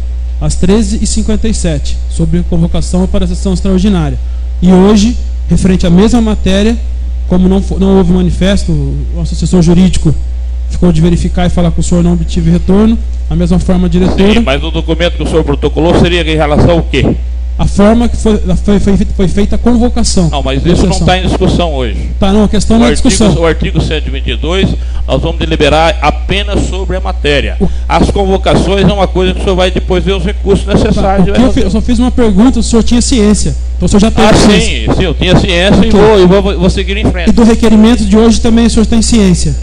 às 13h57, sobre a convocação para a sessão extraordinária. E hoje, referente à mesma matéria, como não houve manifesto, o nosso assessor jurídico ficou de verificar e falar que o senhor não obtive retorno, a mesma forma a diretora. Sim, mas o documento que o senhor protocolou seria em relação ao quê? A forma que foi feita a convocação. Não, mas isso não está em discussão hoje. Tá, não, a questão não é discussão. O artigo 122, nós vamos deliberar apenas sobre a matéria. As convocações é uma coisa que o senhor vai depois ver os recursos necessários. Eu só fiz uma pergunta, o senhor tinha ciência. Então o senhor já tem ciência. Sim, eu tinha ciência, okay. E vou seguir em frente. E do requerimento de hoje também o senhor tem ciência?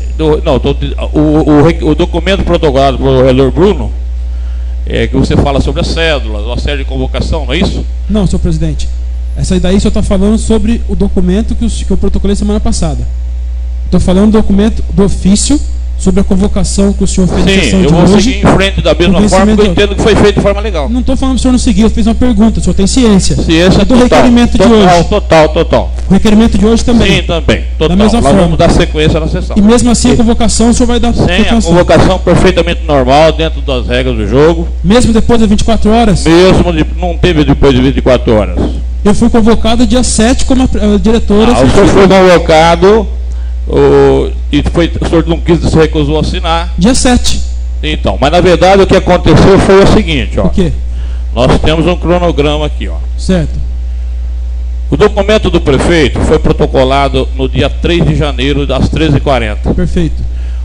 O documento protocolado pelo vereador Bruno, que você fala sobre as cédulas, a série de convocação, não é isso? Não, senhor presidente. Essa daí o senhor está falando sobre o documento que eu protocolei semana passada. Estou falando do documento do ofício sobre a convocação que o senhor fez na sessão de hoje. Sim, eu vou seguir em frente da mesma forma, porque eu entendo que foi feito de forma legal. Não estou falando que o senhor não seguiu, eu fiz uma pergunta, o senhor tem ciência. Ciência do requerimento de hoje. Total. O requerimento de hoje também. Sim, também. Total. Da mesma forma. Vamos dar sequência na sessão. E mesmo assim a convocação o senhor vai dar... Sim, a convocação perfeitamente normal, dentro das regras do jogo. Mesmo depois das 24 horas? Não teve depois de 24 horas. Eu fui convocado dia 7 como a diretora... O senhor foi convocado... o senhor não quis, se recusou a assinar. Dia 7. Então, mas na verdade o que aconteceu foi o seguinte, ó. O quê? Nós temos um cronograma aqui, ó. Certo. O documento do prefeito foi protocolado no dia 3 de janeiro, às 13h40. Perfeito.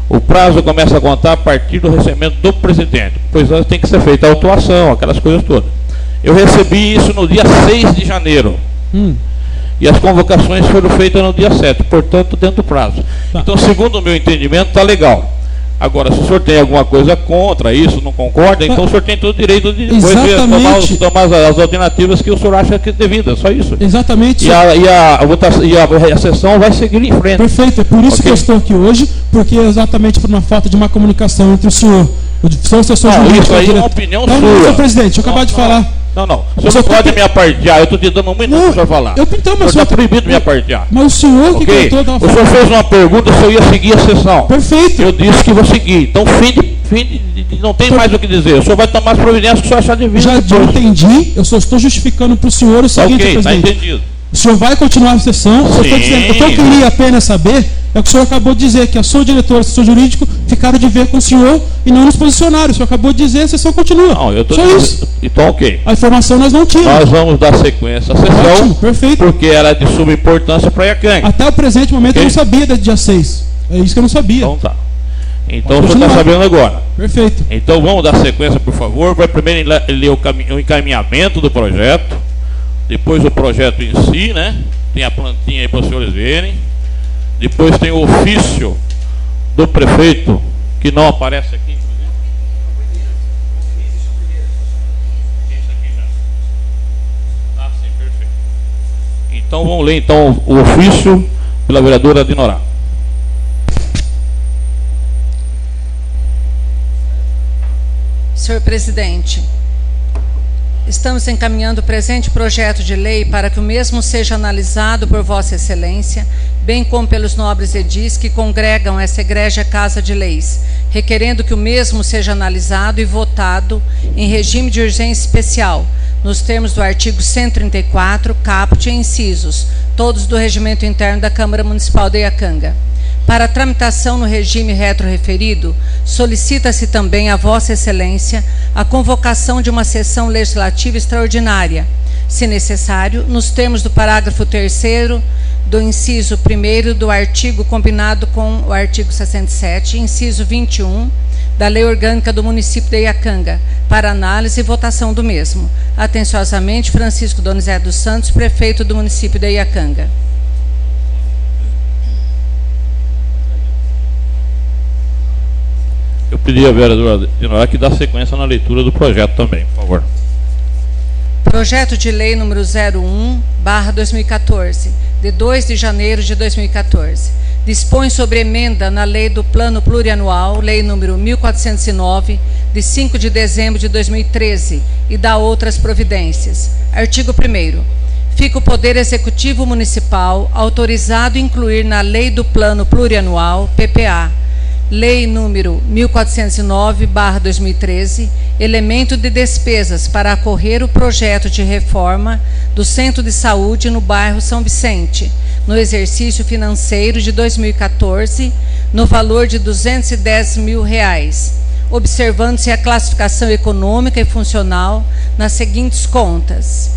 O prazo começa a contar a partir do recebimento do presidente, pois tem que ser feita a autuação, aquelas coisas todas. Eu recebi isso no dia 6 de janeiro. E as convocações foram feitas no dia 7, portanto, dentro do prazo. Tá. Então, segundo o meu entendimento, está legal. Agora, se o senhor tem alguma coisa contra isso, não concorda, então o senhor tem todo o direito de depois tomar as alternativas que o senhor acha que é devida, só isso. Exatamente. E a sessão vai seguir em frente. Perfeito, é por isso que eu estou aqui hoje, porque é exatamente por uma falta de uma comunicação entre o senhor, o assessor jurídico. Isso aí é uma opinião sua. Não, senhor presidente, eu acabei de falar. Não. O senhor não pode me apartear, eu estou te dando um minuto para o senhor falar. Então, mas o senhor está proibido de me apartear. Mas o senhor que cantou estava falando. O senhor fez uma pergunta se eu ia seguir a sessão. Perfeito. Eu disse que vou seguir. Então, não tem mais o que dizer. O senhor vai tomar as providências que o senhor achar devido. Já entendi, eu só estou justificando para o senhor o seguinte, presidente. Está entendido. O senhor vai continuar a sessão. Eu estou dizendo, o que eu queria apenas saber é o que o senhor acabou de dizer, que a sua diretora e o assessor jurídico ficaram de ver com o senhor e não nos posicionaram. O senhor acabou de dizer, a sessão continua. Não, eu estou dizendo isso. Então, ok. A informação nós não tínhamos. Nós vamos dar sequência à sessão. Ótimo, perfeito. Porque ela é de suma importância para a Iacanga. Até o presente momento eu não sabia do dia 6. É isso que eu não sabia. Então tá. Então o senhor está sabendo agora. Perfeito. Então vamos dar sequência, por favor. Vai primeiro ler o encaminhamento do projeto. Depois o projeto em si, né? Tem a plantinha aí para os senhores verem. Depois tem o ofício do prefeito, que não aparece aqui. Esse aqui já. Ah, sim, perfeito. Então vamos ler então o ofício pela vereadora Dinorá. Senhor presidente, estamos encaminhando o presente projeto de lei para que o mesmo seja analisado por Vossa Excelência, bem como pelos nobres edis que congregam essa egrégia Casa de Leis, requerendo que o mesmo seja analisado e votado em regime de urgência especial, nos termos do artigo 134, caput e incisos, todos do Regimento Interno da Câmara Municipal de Iacanga. Para tramitação no regime retroreferido, solicita-se também a Vossa Excelência a convocação de uma sessão legislativa extraordinária, se necessário, nos termos do parágrafo 3º do inciso 1º do artigo combinado com o artigo 67, inciso 21, da Lei Orgânica do Município de Iacanga, para análise e votação do mesmo. Atenciosamente, Francisco Donizete dos Santos, prefeito do município de Iacanga. Eu pedi à vereadora Dinorá que dá sequência na leitura do projeto também, por favor. Projeto de lei número 01/2014, de 2 de janeiro de 2014. Dispõe sobre emenda na lei do Plano Plurianual, lei número 1409, de 5 de dezembro de 2013, e dá outras providências. Artigo 1º. Fica o Poder Executivo Municipal autorizado a incluir na lei do Plano Plurianual, PPA, Lei número 1409/2013, elemento de despesas para acorrer o projeto de reforma do Centro de Saúde no bairro São Vicente, no exercício financeiro de 2014, no valor de R$ 210 mil, observando-se a classificação econômica e funcional nas seguintes contas.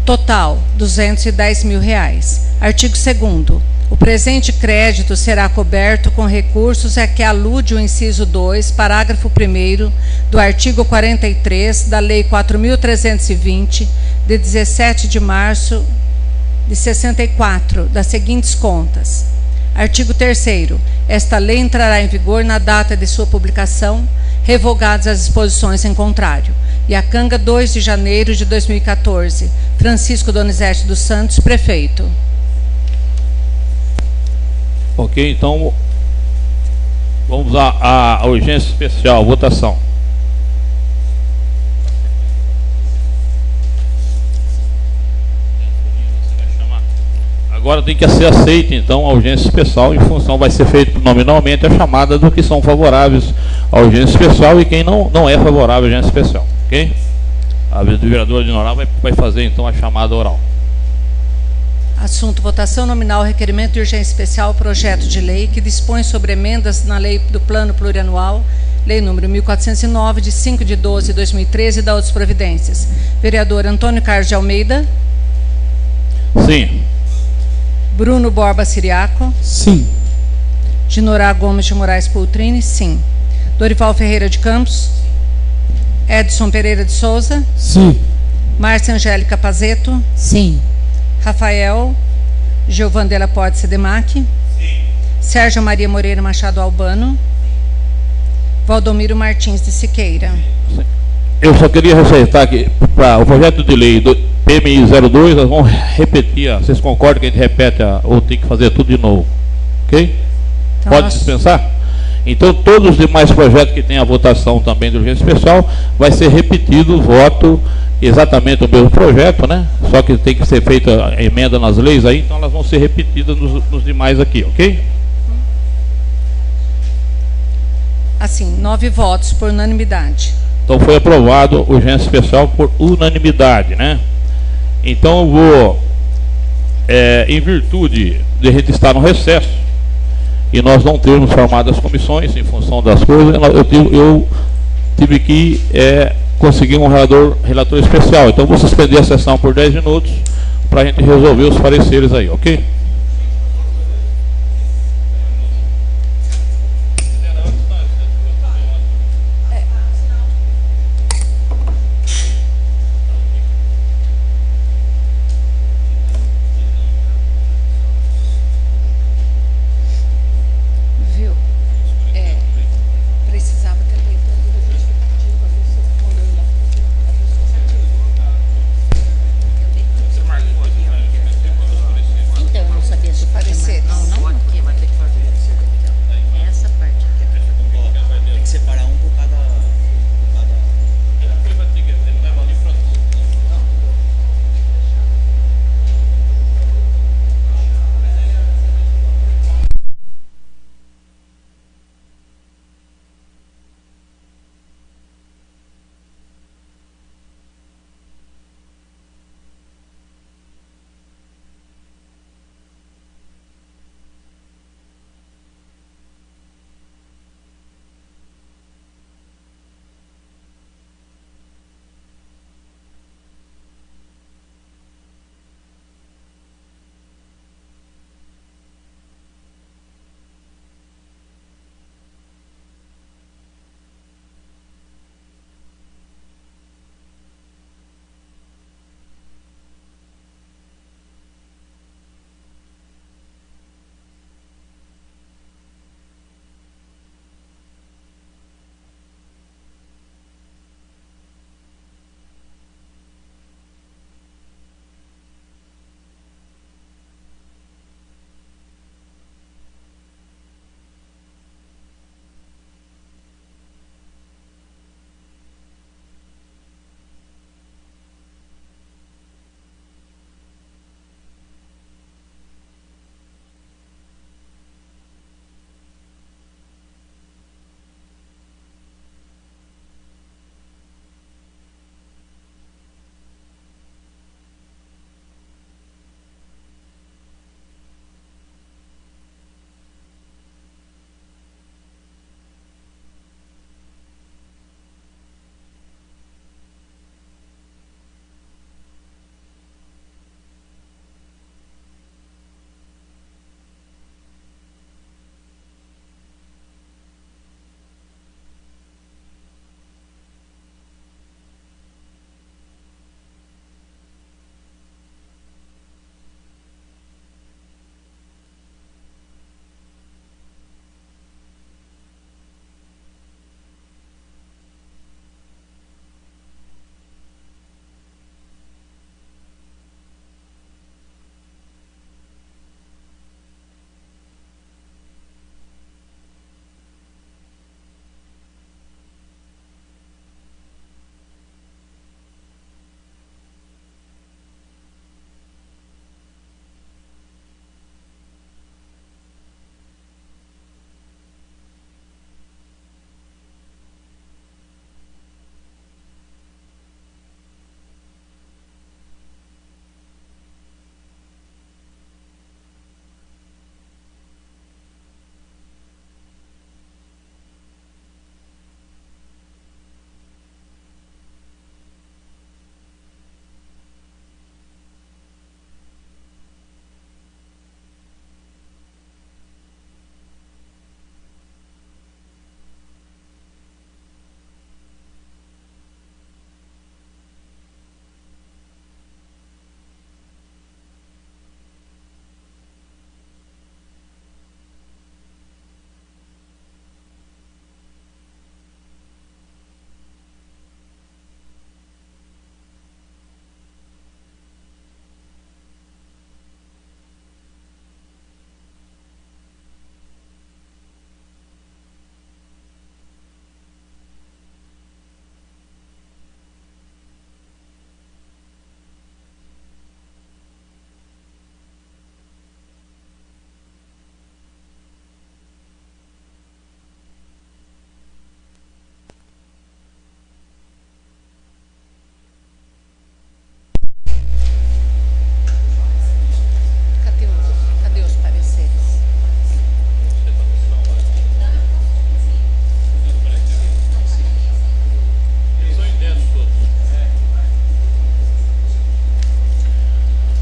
Total, R$ 210 mil. Artigo 2º. O presente crédito será coberto com recursos a que alude o inciso 2, parágrafo 1º do artigo 43 da Lei 4.320, de 17 de março de 64, das seguintes contas. Artigo 3º. Esta lei entrará em vigor na data de sua publicação, revogadas as disposições em contrário. Iacanga, 2 de janeiro de 2014. Francisco Donizete dos Santos, prefeito. Ok, então vamos à urgência especial, votação. Agora tem que ser aceita então a urgência especial, em função vai ser feito nominalmente a chamada do que são favoráveis à urgência especial e quem não é favorável à urgência especial, ok? A vereadora Dinorá vai fazer então a chamada oral. Assunto: votação nominal, requerimento de urgência especial, projeto de lei que dispõe sobre emendas na lei do Plano Plurianual, lei número 1409, de 5 de 12 de 2013, e da outras providências. Vereador Antônio Carlos de Almeida. Sim. Bruno Borba Siriaco. Sim. Dinorá Gomes de Moraes Poltrini. Sim. Dorival Ferreira de Campos. Edson Pereira de Souza. Sim. Márcia Angélica Pazeto. Sim. Rafael Giovandela Porte Sedemac. Sim. Sérgio Maria Moreira Machado Albano. Valdomiro Martins de Siqueira. Eu só queria ressaltar que para o projeto de lei do PMI 02, nós vamos repetir. Vocês concordam que a gente repete ou tem que fazer tudo de novo? Ok? Então, Pode dispensar? Então, todos os demais projetos que tem a votação também de urgência especial, vai ser repetido o voto, exatamente o mesmo projeto, né? Só que tem que ser feita a emenda nas leis aí, então elas vão ser repetidas nos demais aqui, ok? Assim, 9 votos por unanimidade. Então foi aprovado urgência especial por unanimidade, né? Então eu vou, em virtude de a gente estar no recesso e nós não termos formado as comissões em função das coisas, eu tive que conseguir um relator especial. Então eu vou suspender a sessão por 10 minutos para a gente resolver os pareceres aí, ok? Então,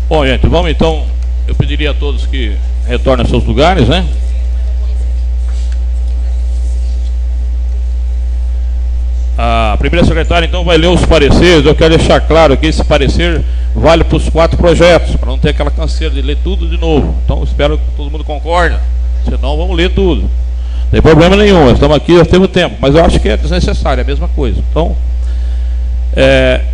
Bom, gente, vamos então, eu pediria a todos que retornem aos seus lugares, né? A primeira secretária então vai ler os pareceres. Eu quero deixar claro que esse parecer vale para os 4 projetos, para não ter aquela canseira de ler tudo de novo. Então espero que todo mundo concorde, senão vamos ler tudo. Não tem problema nenhum, nós estamos aqui, nós temos tempo, mas eu acho que é desnecessário, é a mesma coisa. Então,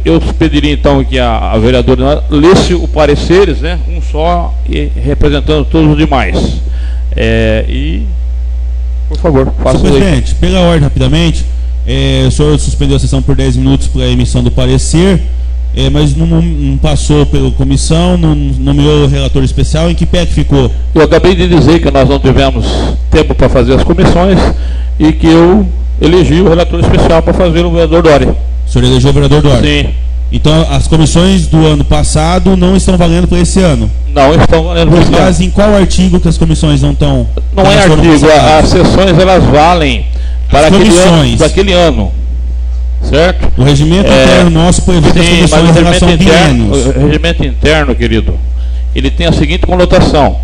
eu pediria então que a vereadora lesse o pareceres, né, um só, e representando todos os demais. E, por favor, faça isso. Presidente, pela ordem rapidamente. O senhor suspendeu a sessão por 10 minutos para a emissão do parecer, mas não passou pela comissão, não nomeou o relator especial. Em que pé que ficou? Eu acabei de dizer que nós não tivemos tempo para fazer as comissões e que eu elegi o relator especial para fazer o vereador Dória. O senhor elegeu o vereador Dória? Sim. Então as comissões do ano passado não estão valendo para esse ano? Não estão valendo para esse ano. Mas em qual artigo que as comissões não estão? Não é artigo, as sessões elas valem para aquele ano, certo? O regimento interno nosso prevê as comissões em relação a biênios. O regimento interno, querido, ele tem a seguinte conotação: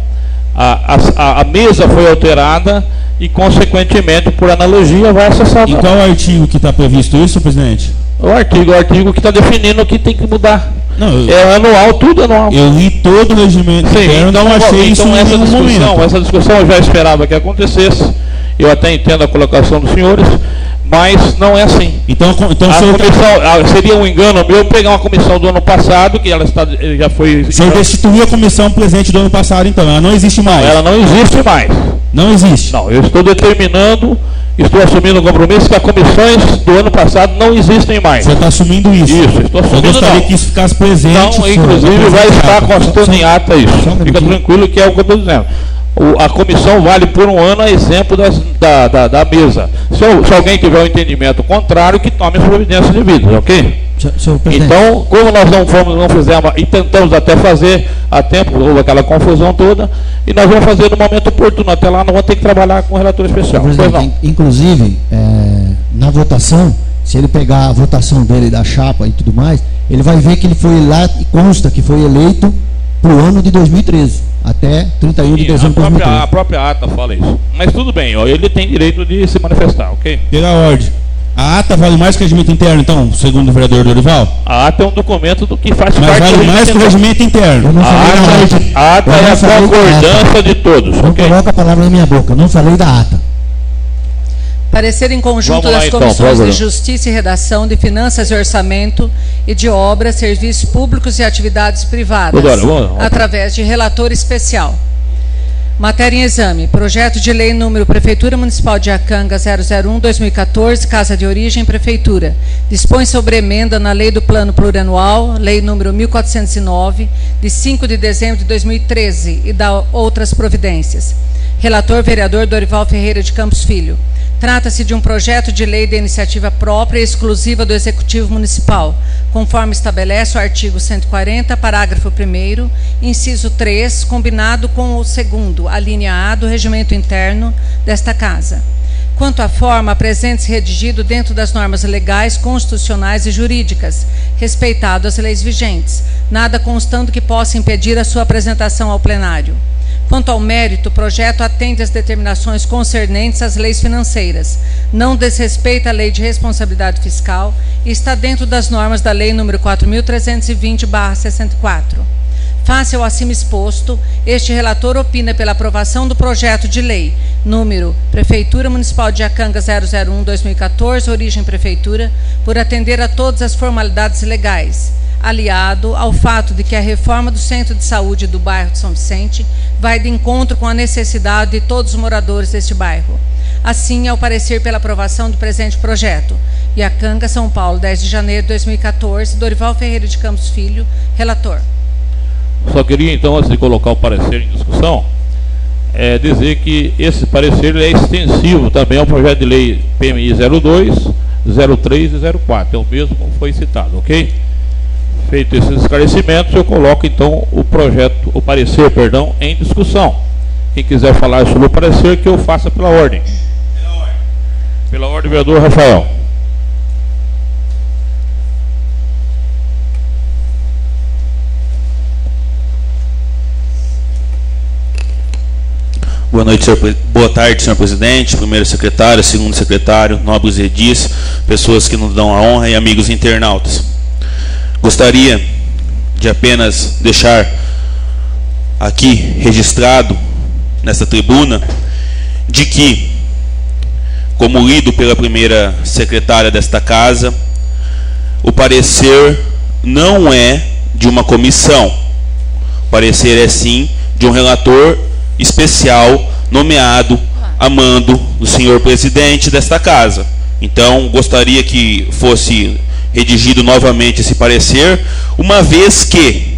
a mesa foi alterada e, consequentemente, por analogia, vai acessar. Em qual artigo que está previsto isso, presidente? O artigo que está definindo o que tem que mudar. Não, é anual, tudo anual. Eu li todo o regimento interno, então não achei isso em nenhum momento. Essa discussão eu já esperava que acontecesse. Eu até entendo a colocação dos senhores, mas não é assim. Então a comissão, seria um engano meu pegar uma comissão do ano passado, que ela já foi... O senhor destituiu a comissão presente do ano passado, então. Ela não existe mais. Ela não existe mais. Não existe. Não, eu estou determinando, estou assumindo o compromisso que as comissões do ano passado não existem mais. Você está assumindo isso? Isso, estou assumindo. Eu gostaria que isso ficasse presente. Não, inclusive vai estar constando em ata isso. Fica tranquilo que é o que eu estou dizendo. A comissão vale por um ano, a exemplo da mesa. Se alguém tiver um entendimento contrário, que tome as providências devidas, ok? Então, como nós não fizemos, e tentamos até fazer a tempo, houve aquela confusão toda, e nós vamos fazer no momento oportuno. Até lá não vamos ter que trabalhar com o relator especial. Inclusive, na votação, se ele pegar a votação dele da chapa e tudo mais, ele vai ver que ele foi lá e consta que foi eleito para o ano de 2013, até 31 de dezembro de 2013. A própria ata fala isso. Mas tudo bem, ele tem direito de se manifestar, ok? Pela ordem. A ata vale mais que o regimento interno, então, segundo o vereador Dorival? A ata é um documento do que faz parte do regimento. Mas vale mais que o regimento interno. A ata é a concordância de todos. Não coloca a palavra na minha boca, não falei da ata. Parecer em conjunto das comissões de Justiça e Redação, de Finanças e Orçamento e de Obras, Serviços Públicos e Atividades Privadas, através de relator especial. Matéria em exame. Projeto de lei número Prefeitura Municipal de Iacanga 001-2014, Casa de Origem, Prefeitura. Dispõe sobre emenda na Lei do Plano Plurianual, Lei número 1409, de 5 de dezembro de 2013 e da outras providências. Relator, vereador Dorival Ferreira de Campos Filho. Trata-se de um projeto de lei de iniciativa própria e exclusiva do Executivo Municipal, conforme estabelece o artigo 140, parágrafo 1º, inciso 3, combinado com o 2º, a linha A do regimento interno desta Casa. Quanto à forma, apresente-se redigido dentro das normas legais, constitucionais e jurídicas, respeitado as leis vigentes, nada constando que possa impedir a sua apresentação ao plenário. Quanto ao mérito, o projeto atende às determinações concernentes às leis financeiras, não desrespeita a Lei de Responsabilidade Fiscal e está dentro das normas da Lei nº 4.320/64. Face ao acima exposto, este relator opina pela aprovação do projeto de lei, número Prefeitura Municipal de Iacanga 001-2014, origem Prefeitura, por atender a todas as formalidades legais, aliado ao fato de que a reforma do Centro de Saúde do bairro de São Vicente vai de encontro com a necessidade de todos os moradores deste bairro. Assim, ao parecer pela aprovação do presente projeto. Iacanga, São Paulo, 10 de janeiro de 2014, Dorival Ferreira de Campos Filho, relator. Só queria, então, antes de colocar o parecer em discussão, dizer que esse parecer é extensivo também ao projeto de lei PMI 02, 03 e 04. É o mesmo como foi citado, ok? Feito esses esclarecimentos, eu coloco então o parecer, em discussão. Quem quiser falar sobre o parecer, que eu faça pela ordem. Pela ordem, vereador Rafael. Boa noite, boa tarde, senhor presidente, primeiro secretário, segundo secretário, nobres edis, pessoas que nos dão a honra e amigos internautas. Gostaria de apenas deixar aqui registrado nessa tribuna de que, como lido pela primeira secretária desta casa, o parecer não é de uma comissão. O parecer é sim de um relator especial nomeado a mando do senhor presidente desta casa. Então, gostaria que fosse redigido novamente esse parecer, uma vez que,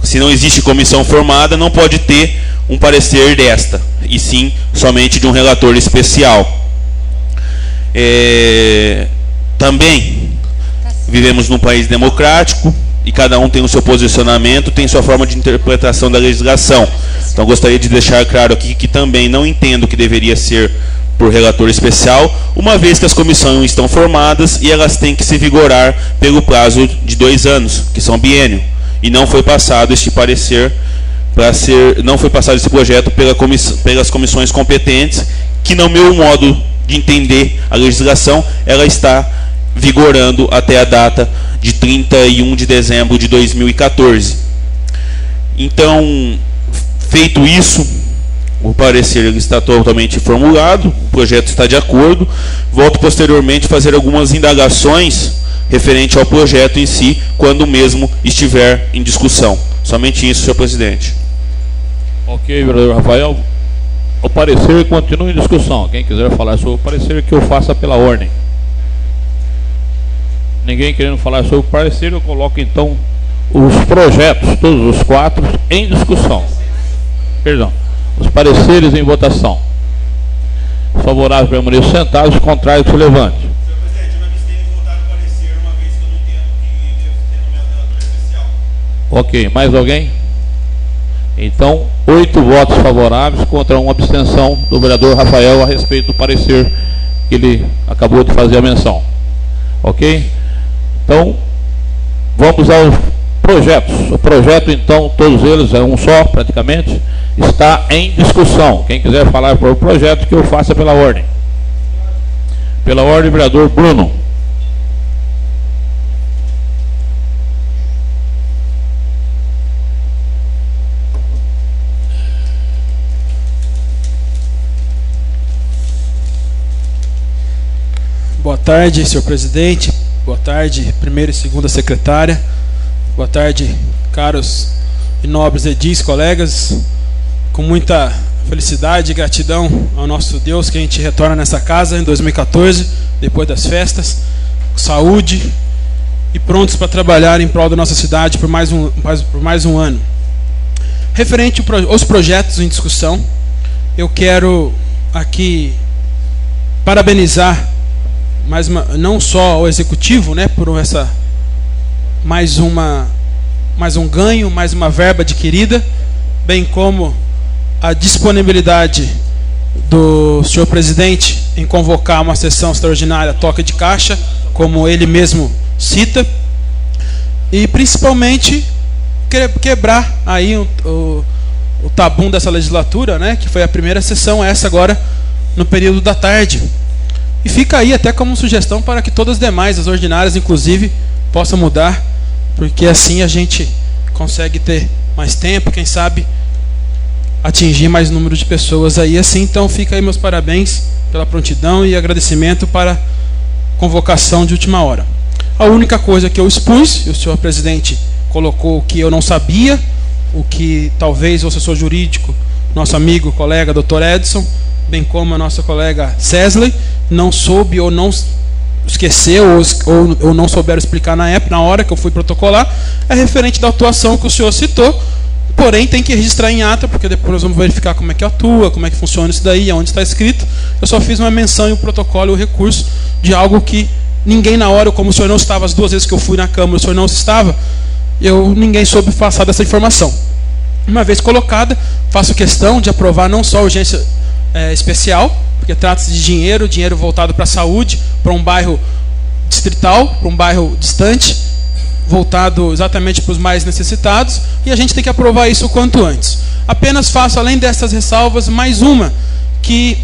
se não existe comissão formada, não pode ter um parecer desta, e sim somente de um relator especial. Também vivemos num país democrático e cada um tem o seu posicionamento, tem sua forma de interpretação da legislação. Então gostaria de deixar claro aqui que também não entendo que deveria ser por relator especial, uma vez que as comissões estão formadas e elas têm que se vigorar pelo prazo de 2 anos, que são biênio, e não foi passado este parecer não foi passado esse projeto pelas comissões competentes, que no meu modo de entender a legislação, ela está vigorando até a data de 31 de dezembro de 2014. Então, feito isso, o parecer ele está totalmente formulado, o projeto está de acordo. Volto posteriormente a fazer algumas indagações referente ao projeto em si, quando o mesmo estiver em discussão. Somente isso, senhor presidente. Ok, vereador Rafael. O parecer continua em discussão. Quem quiser falar sobre o parecer, que eu faça pela ordem. Ninguém querendo falar sobre o parecer, eu coloco então os projetos, todos os 4, em discussão. Perdão. Os pareceres em votação. Os favoráveis permaneçam sentados, os contrários se levante. Senhor presidente, eu me abstenho de votar no parecer, uma vez que eu não entendo que deve ter nomeado relator especial. Ok, mais alguém? Então, 8 votos favoráveis contra 1 abstenção do vereador Rafael a respeito do parecer que ele acabou de fazer a menção. Ok? Então, vamos aos projetos. O projeto, então, todos eles, é um só, praticamente, está em discussão. Quem quiser falar por projeto, que eu faça pela ordem. Pela ordem, vereador Bruno. Boa tarde, senhor presidente. Boa tarde, primeira e segunda secretária. Boa tarde, caros e nobres edis, colegas. Com muita felicidade e gratidão ao nosso Deus que a gente retorna nessa casa em 2014, depois das festas, com saúde e prontos para trabalhar em prol da nossa cidade por mais um ano. Referente aos projetos em discussão, eu quero aqui parabenizar não só o executivo, né, por mais um ganho, mais uma verba adquirida, bem como a disponibilidade do senhor presidente em convocar uma sessão extraordinária toque de caixa, como ele mesmo cita, e principalmente quebrar aí o tabu dessa legislatura, né, que foi a primeira sessão, essa agora no período da tarde. E fica aí até como sugestão para que todas as demais, as ordinárias inclusive, possam mudar, porque assim a gente consegue ter mais tempo, quem sabe atingir mais número de pessoas aí assim. Então fica aí meus parabéns pela prontidão e agradecimento para a convocação de última hora. A única coisa que eu expus, e o senhor presidente colocou o que eu não sabia, o que talvez o assessor jurídico, nosso amigo, colega, Dr. Edson, bem como a nossa colega Cesley, não soube ou não esqueceu ou não souberam explicar na hora que eu fui protocolar, é referente da atuação que o senhor citou, porém tem que registrar em ata, porque depois nós vamos verificar como é que atua, como é que funciona isso daí, onde está escrito. Eu só fiz uma menção e o protocolo e o recurso de algo que ninguém na hora, como o senhor não estava, as 2 vezes que eu fui na Câmara, o senhor não estava, ninguém soube passar dessa informação. Uma vez colocada, faço questão de aprovar não só a urgência especial, porque trata-se de dinheiro voltado para a saúde, para um bairro distrital, para um bairro distante, voltado exatamente para os mais necessitados, e a gente tem que aprovar isso o quanto antes. Apenas faço, além dessas ressalvas, mais uma, que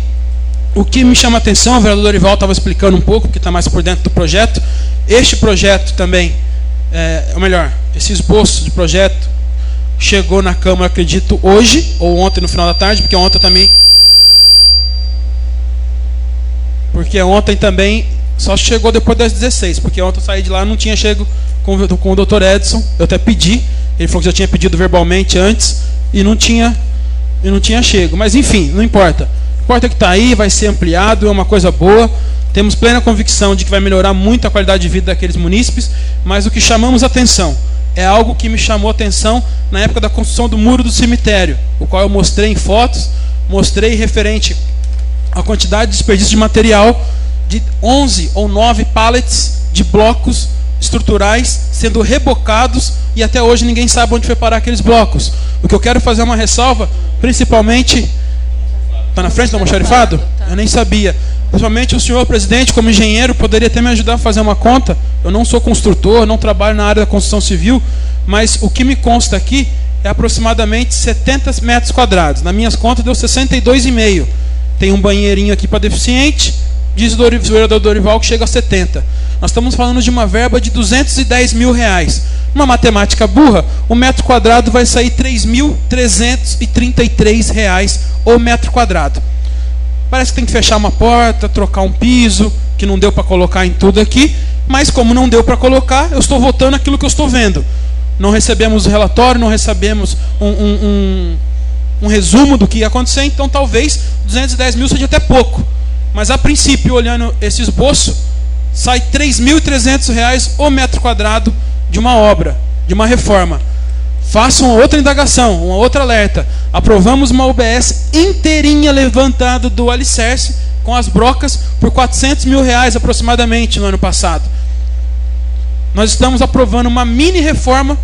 o que me chama a atenção, o vereador Dorival estava explicando um pouco, que está mais por dentro do projeto. Este projeto também, ou melhor, esse esboço de projeto chegou na Câmara, acredito, hoje, ou ontem no final da tarde, porque ontem também só chegou depois das 16, porque ontem eu saí de lá, não tinha chego com o Dr. Edson, eu até pedi, ele falou que já tinha pedido verbalmente antes, e não tinha chego. Mas enfim, não importa. Importa que está aí, vai ser ampliado, é uma coisa boa. Temos plena convicção de que vai melhorar muito a qualidade de vida daqueles munícipes, mas o que chamamos atenção é algo que me chamou atenção na época da construção do muro do cemitério, o qual eu mostrei em fotos, mostrei referente à quantidade de desperdício de material de 11 ou 9 pallets de blocos estruturais sendo rebocados e até hoje ninguém sabe onde foi parar aqueles blocos. O que eu quero fazer é uma ressalva, principalmente... Está na frente do almoxarifado? Eu nem sabia. Principalmente o senhor presidente, como engenheiro, poderia até me ajudar a fazer uma conta. Eu não sou construtor, não trabalho na área da construção civil, mas o que me consta aqui é aproximadamente 70 metros quadrados. Nas minhas contas deu 62,5. Tem um banheirinho aqui para deficiente, diz o vereador Dorival que chega a 70. Nós estamos falando de uma verba de R$210 mil. Uma matemática burra, o metro quadrado vai sair R$3.333 o metro quadrado. Parece que tem que fechar uma porta, trocar um piso, que não deu para colocar em tudo aqui, mas como não deu para colocar, eu estou votando aquilo que eu estou vendo. Não recebemos o relatório, não recebemos um resumo do que ia acontecer, então talvez 210 mil seja até pouco. Mas a princípio, olhando esse esboço, sai R$3.300 o metro quadrado de uma obra, de uma reforma. Façam outra indagação, uma outra alerta. Aprovamos uma UBS inteirinha levantada do alicerce, com as brocas, por R$400 mil aproximadamente no ano passado. Nós estamos aprovando uma mini reforma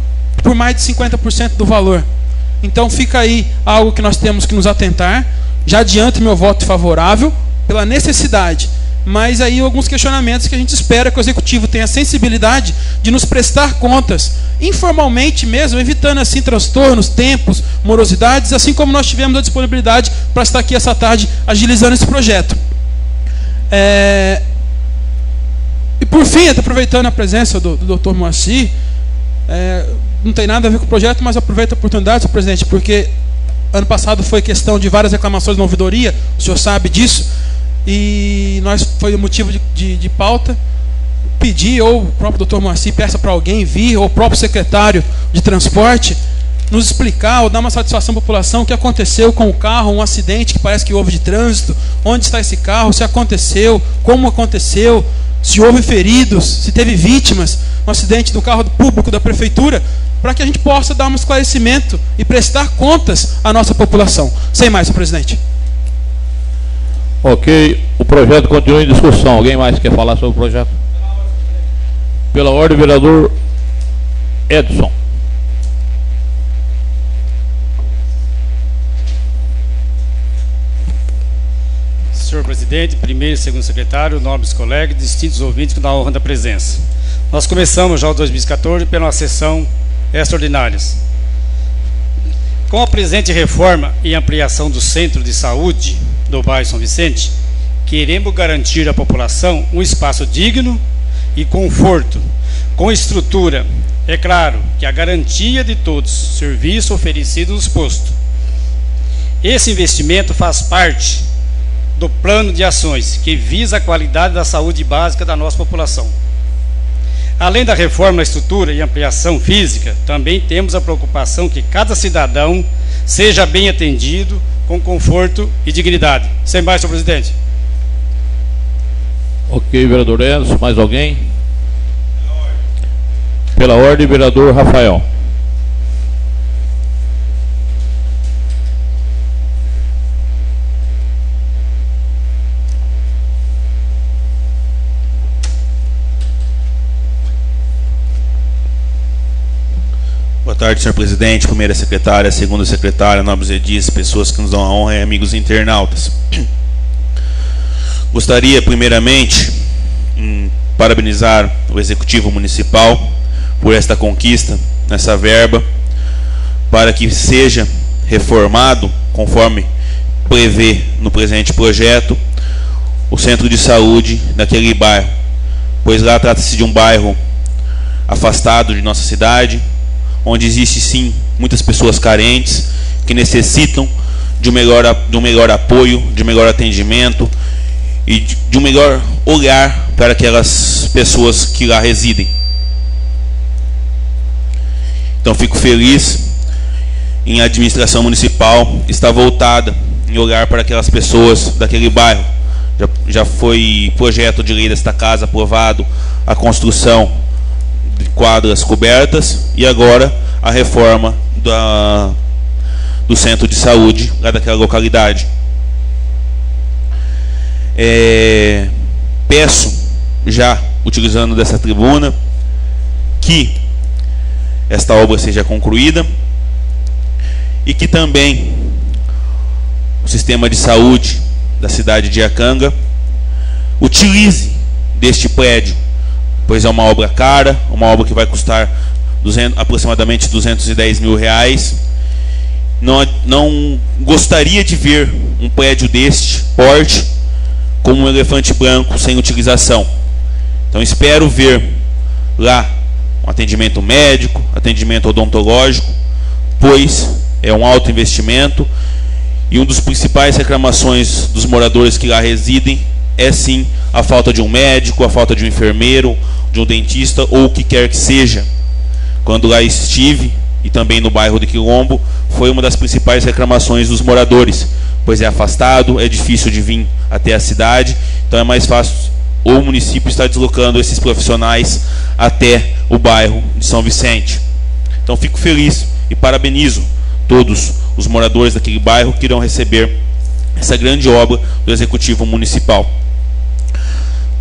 por mais de 50% do valor. Então fica aí algo que nós temos que nos atentar. Já adianto meu voto favorável pela necessidade, mas aí alguns questionamentos que a gente espera que o Executivo tenha a sensibilidade de nos prestar contas, informalmente mesmo, evitando assim transtornos, tempos, morosidades, assim como nós tivemos a disponibilidade para estar aqui essa tarde agilizando esse projeto. E por fim, aproveitando a presença do Dr. Moacir, não tem nada a ver com o projeto, mas aproveito a oportunidade, senhor presidente, porque ano passado foi questão de várias reclamações na ouvidoria, o senhor sabe disso, e foi motivo de pauta, pedir, ou o próprio Dr. Moacir peça para alguém vir, ou o próprio secretário de transporte, nos explicar ou dar uma satisfação à população o que aconteceu com o carro, um acidente que parece que houve de trânsito, onde está esse carro, se aconteceu, como aconteceu, se houve feridos, se teve vítimas no acidente do carro público da prefeitura, para que a gente possa dar um esclarecimento e prestar contas à nossa população. Sem mais, senhor presidente. Ok, o projeto continua em discussão. Alguém mais quer falar sobre o projeto? Pela ordem, vereador Edson. Senhor presidente, primeiro e segundo secretário, nobres colegas, distintos ouvintes que dão a honra da presença. Nós começamos já o 2014 pela sessão extraordinárias. Com a presente reforma e ampliação do centro de saúde do bairro São Vicente, queremos garantir à população um espaço digno e conforto, com estrutura. É claro que a garantia de todos os serviços oferecidos nos postos. Esse investimento faz parte do plano de ações que visa a qualidade da saúde básica da nossa população. Além da reforma na estrutura e ampliação física, também temos a preocupação que cada cidadão seja bem atendido com conforto e dignidade. Sem mais, senhor presidente. Ok, vereador Enzo, mais alguém? Pela ordem, vereador Rafael. Boa tarde, senhor presidente, primeira secretária, segunda secretária, nobres edis, pessoas que nos dão a honra e amigos internautas. Gostaria, primeiramente, parabenizar o Executivo Municipal por esta conquista, nessa verba, para que seja reformado, conforme prevê no presente projeto, o centro de saúde daquele bairro, pois lá trata-se de um bairro afastado de nossa cidade, onde existe sim muitas pessoas carentes que necessitam de um melhor apoio, de um melhor atendimento e de um melhor olhar para aquelas pessoas que lá residem. Então fico feliz em a administração municipal estar voltada em olhar para aquelas pessoas daquele bairro. Já foi projeto de lei desta casa aprovado a construção de quadras cobertas e agora a reforma do centro de saúde lá daquela localidade. Peço, já utilizando dessa tribuna, que esta obra seja concluída e que também o sistema de saúde da cidade de Iacanga utilize deste prédio, pois é uma obra cara, uma obra que vai custar aproximadamente R$210 mil. Não gostaria de ver um prédio deste porte como um elefante branco sem utilização. Então espero ver lá um atendimento médico, atendimento odontológico, pois é um alto investimento e uma das principais reclamações dos moradores que lá residem é sim a falta de um médico, a falta de um enfermeiro, de um dentista ou o que quer que seja. Quando lá estive, e também no bairro de Quilombo, foi uma das principais reclamações dos moradores, pois é afastado, é difícil de vir até a cidade, então é mais fácil o município estar deslocando esses profissionais até o bairro de São Vicente. Então fico feliz e parabenizo todos os moradores daquele bairro que irão receber essa grande obra do Executivo Municipal.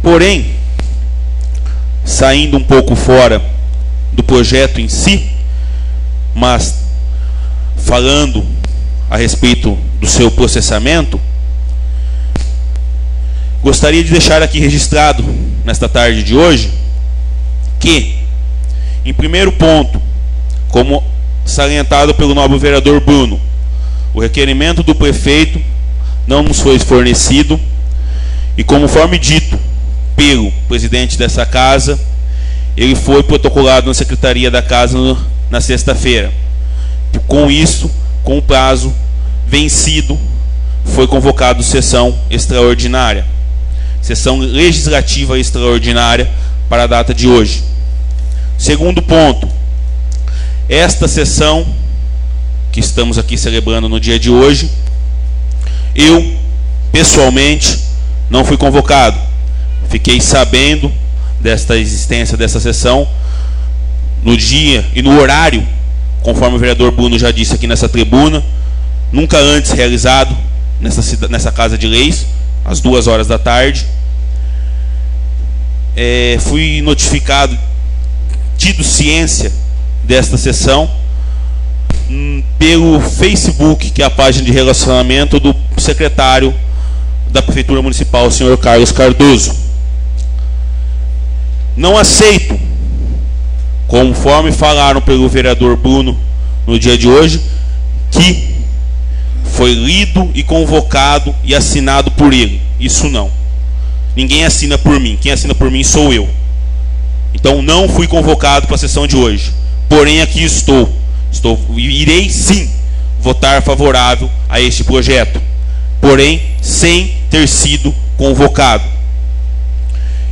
Porém, saindo um pouco fora do projeto em si, mas falando a respeito do seu processamento, gostaria de deixar aqui registrado nesta tarde de hoje que, em primeiro ponto, como salientado pelo nobre vereador Bruno, o requerimento do prefeito não nos foi fornecido e, conforme dito pelo presidente dessa casa, ele foi protocolado na secretaria da casa na sexta-feira. Com isso, com o prazo vencido, foi convocado sessão extraordinária, sessão legislativa extraordinária para a data de hoje. Segundo ponto, esta sessão que estamos aqui celebrando no dia de hoje, eu pessoalmente não fui convocado. Fiquei sabendo desta existência dessa sessão no dia e no horário, conforme o vereador Bruno já disse aqui nessa tribuna, nunca antes realizado nessa Casa de Leis, às 2 horas da tarde. Fui notificado, tido ciência desta sessão pelo Facebook, que é a página de relacionamento do secretário da Prefeitura Municipal, o senhor Carlos Cardoso. Não aceito, conforme falaram pelo vereador Bruno no dia de hoje, que foi lido e convocado e assinado por ele. Isso não. Ninguém assina por mim. Quem assina por mim sou eu. Então não fui convocado para a sessão de hoje. Porém aqui estou. Irei sim votar favorável a este projeto. Porém sem ter sido convocado.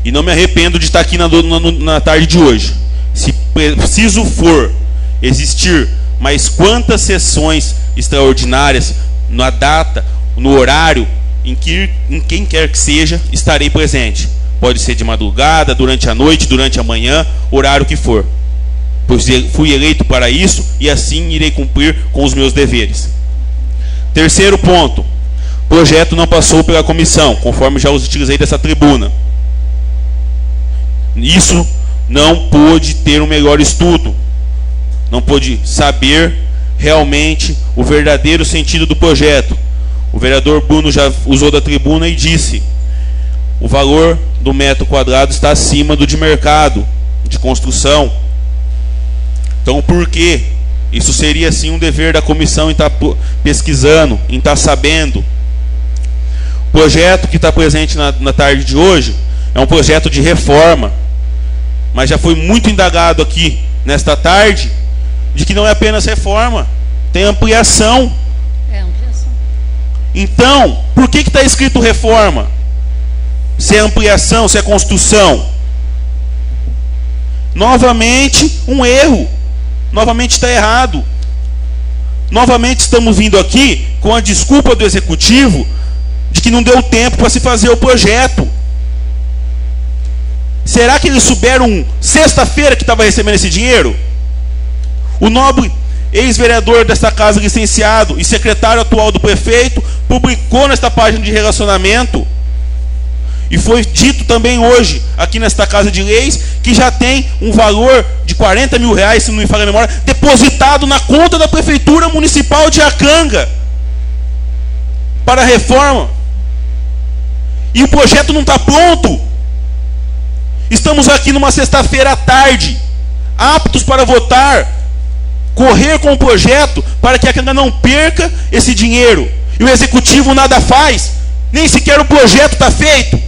E não me arrependo de estar aqui na tarde de hoje. Se preciso for existir mais quantas sessões extraordinárias, na data, no horário, em quem quer que seja, estarei presente. Pode ser de madrugada, durante a noite, durante a manhã, horário que for. Pois fui eleito para isso e assim irei cumprir com os meus deveres. Terceiro ponto. O projeto não passou pela comissão, conforme já os utilizei dessa tribuna. Isso não pôde ter um melhor estudo. Não pôde saber realmente o verdadeiro sentido do projeto. O vereador Bruno já usou da tribuna e disse: o valor do metro quadrado está acima do de mercado, de construção. Então por que Isso seria sim um dever da comissão em estar pesquisando, em estar sabendo. O projeto que está presente na tarde de hoje é um projeto de reforma, mas já foi muito indagado aqui nesta tarde de que não é apenas reforma, tem ampliação. É ampliação. Então, por que está escrito reforma? Se é ampliação, se é construção? Novamente, um erro. Novamente está errado. Novamente estamos vindo aqui com a desculpa do executivo de que não deu tempo para se fazer o projeto. Será que eles souberam sexta-feira que estava recebendo esse dinheiro? O nobre ex-vereador desta casa, licenciado e secretário atual do prefeito, publicou nesta página de relacionamento, e foi dito também hoje, aqui nesta Casa de Leis, que já tem um valor de 40 mil reais, se não me falha a memória, depositado na conta da Prefeitura Municipal de Iacanga para a reforma. E o projeto não está pronto. Estamos aqui numa sexta-feira à tarde, aptos para votar, correr com o projeto para que a Iacanga não perca esse dinheiro. E o executivo nada faz, nem sequer o projeto está feito.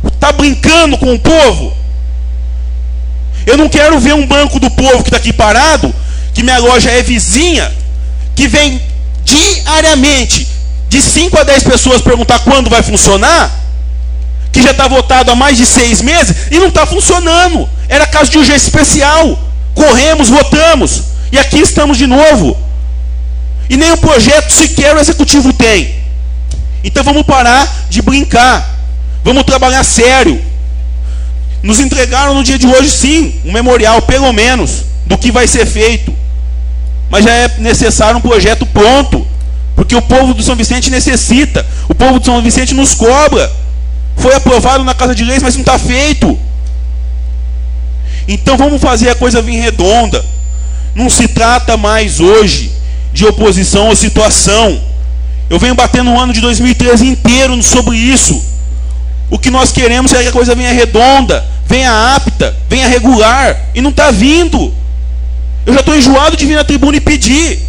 Está brincando com o povo. Eu não quero ver um banco do povo que está aqui parado, que minha loja é vizinha, que vem diariamente de 5 a 10 pessoas perguntar quando vai funcionar, que já está votado há mais de 6 meses e não está funcionando. Era caso de urgência especial. Corremos, votamos, e aqui estamos de novo. E nem o projeto sequer o executivo tem. Então vamos parar de brincar. Vamos trabalhar sério. Nos entregaram no dia de hoje, sim, um memorial, pelo menos, do que vai ser feito. Mas já é necessário um projeto pronto, porque o povo do São Vicente necessita. O povo do São Vicente nos cobra. Foi aprovado na Casa de Leis, mas não está feito. Então vamos fazer a coisa vir redonda. Não se trata mais hoje de oposição ou situação. Eu venho batendo o ano de 2013 inteiro sobre isso. O que nós queremos é que a coisa venha redonda, venha apta, venha regular. E não está vindo. Eu já estou enjoado de vir na tribuna e pedir.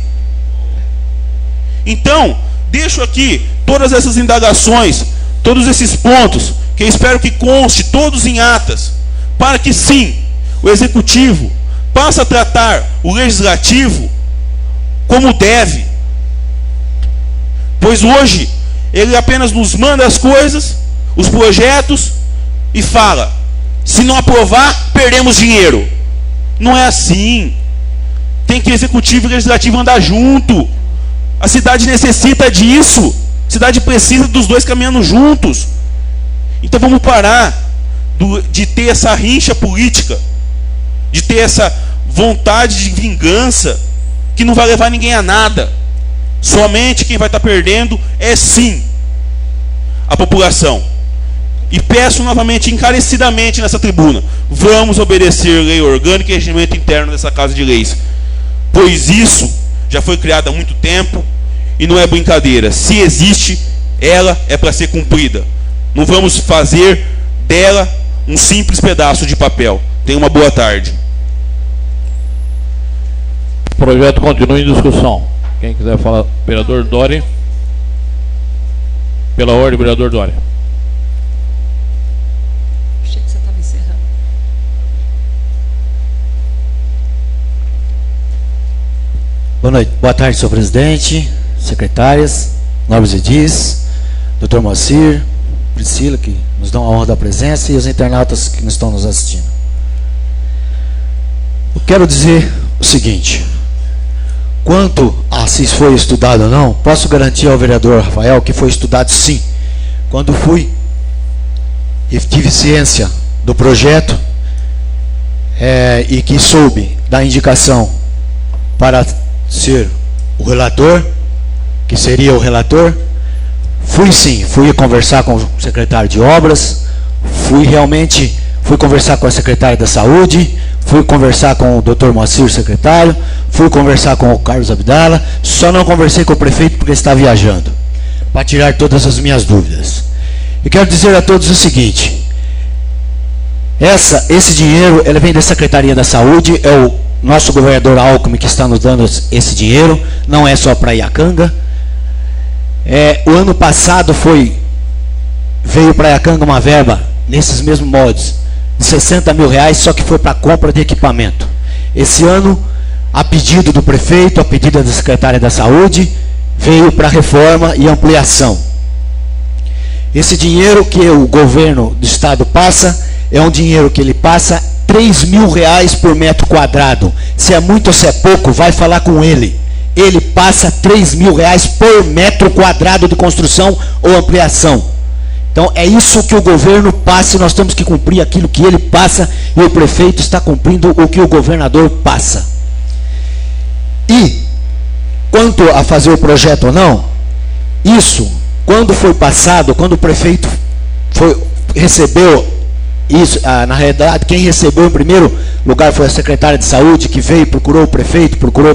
Então, deixo aqui todas essas indagações, todos esses pontos, que eu espero que conste todos em atas, para que sim, o executivo passe a tratar o legislativo como deve. Pois hoje ele apenas nos manda as coisas, os projetos, e fala: se não aprovar, perdemos dinheiro. Não é assim. Tem que o executivo e o legislativo andar junto. A cidade necessita disso. A cidade precisa dos dois caminhando juntos. Então vamos parar de ter essa rincha política, de ter essa vontade de vingança, que não vai levar ninguém a nada. Somente quem vai estar perdendo é sim a população. E peço novamente, encarecidamente nessa tribuna, vamos obedecer a lei orgânica e regimento interno dessa Casa de Leis, pois isso já foi criado há muito tempo e não é brincadeira. Se existe, ela é para ser cumprida. Não vamos fazer dela um simples pedaço de papel. Tenha uma boa tarde. O projeto continua em discussão. Quem quiser falar, vereador Dória. Pela ordem, vereador Dória. Achei que você estava encerrando. Boa noite. Boa tarde, senhor presidente, secretárias, nobres edis, doutor Moacir, Priscila, que nos dão a honra da presença, e os internautas que estão nos assistindo. Eu quero dizer o seguinte: quanto a se foi estudado ou não, posso garantir ao vereador Rafael que foi estudado sim. Quando fui e tive ciência do projeto e que soube da indicação para ser o relator, que seria o relator, fui sim, fui conversar com o secretário de obras, fui conversar com a secretária da saúde, fui conversar com o Dr. Moacir, secretário, fui conversar com o Carlos Abdala, só não conversei com o prefeito porque está viajando, para tirar todas as minhas dúvidas. E quero dizer a todos o seguinte: esse dinheiro, ele vem da Secretaria da Saúde, nosso governador Alckmin que está nos dando esse dinheiro, não é só para Iacanga. O ano passado veio para Iacanga uma verba, nesses mesmos moldes, de 60 mil reais, só que foi para compra de equipamento. Esse ano, a pedido do prefeito, a pedido da secretária da Saúde, veio para reforma e ampliação. Esse dinheiro que o governo do estado passa, é um dinheiro que ele passa 3 mil reais por metro quadrado. Se é muito ou se é pouco, vai falar com ele. Ele passa 3 mil reais por metro quadrado de construção ou ampliação. Então é isso que o governo passa e nós temos que cumprir aquilo que ele passa, e o prefeito está cumprindo o que o governador passa. E quanto a fazer o projeto ou não, isso, quando foi passado, quando o prefeito recebeu isso, na realidade, quem recebeu em primeiro lugar foi a secretária de saúde, que veio, procurou o prefeito, procurou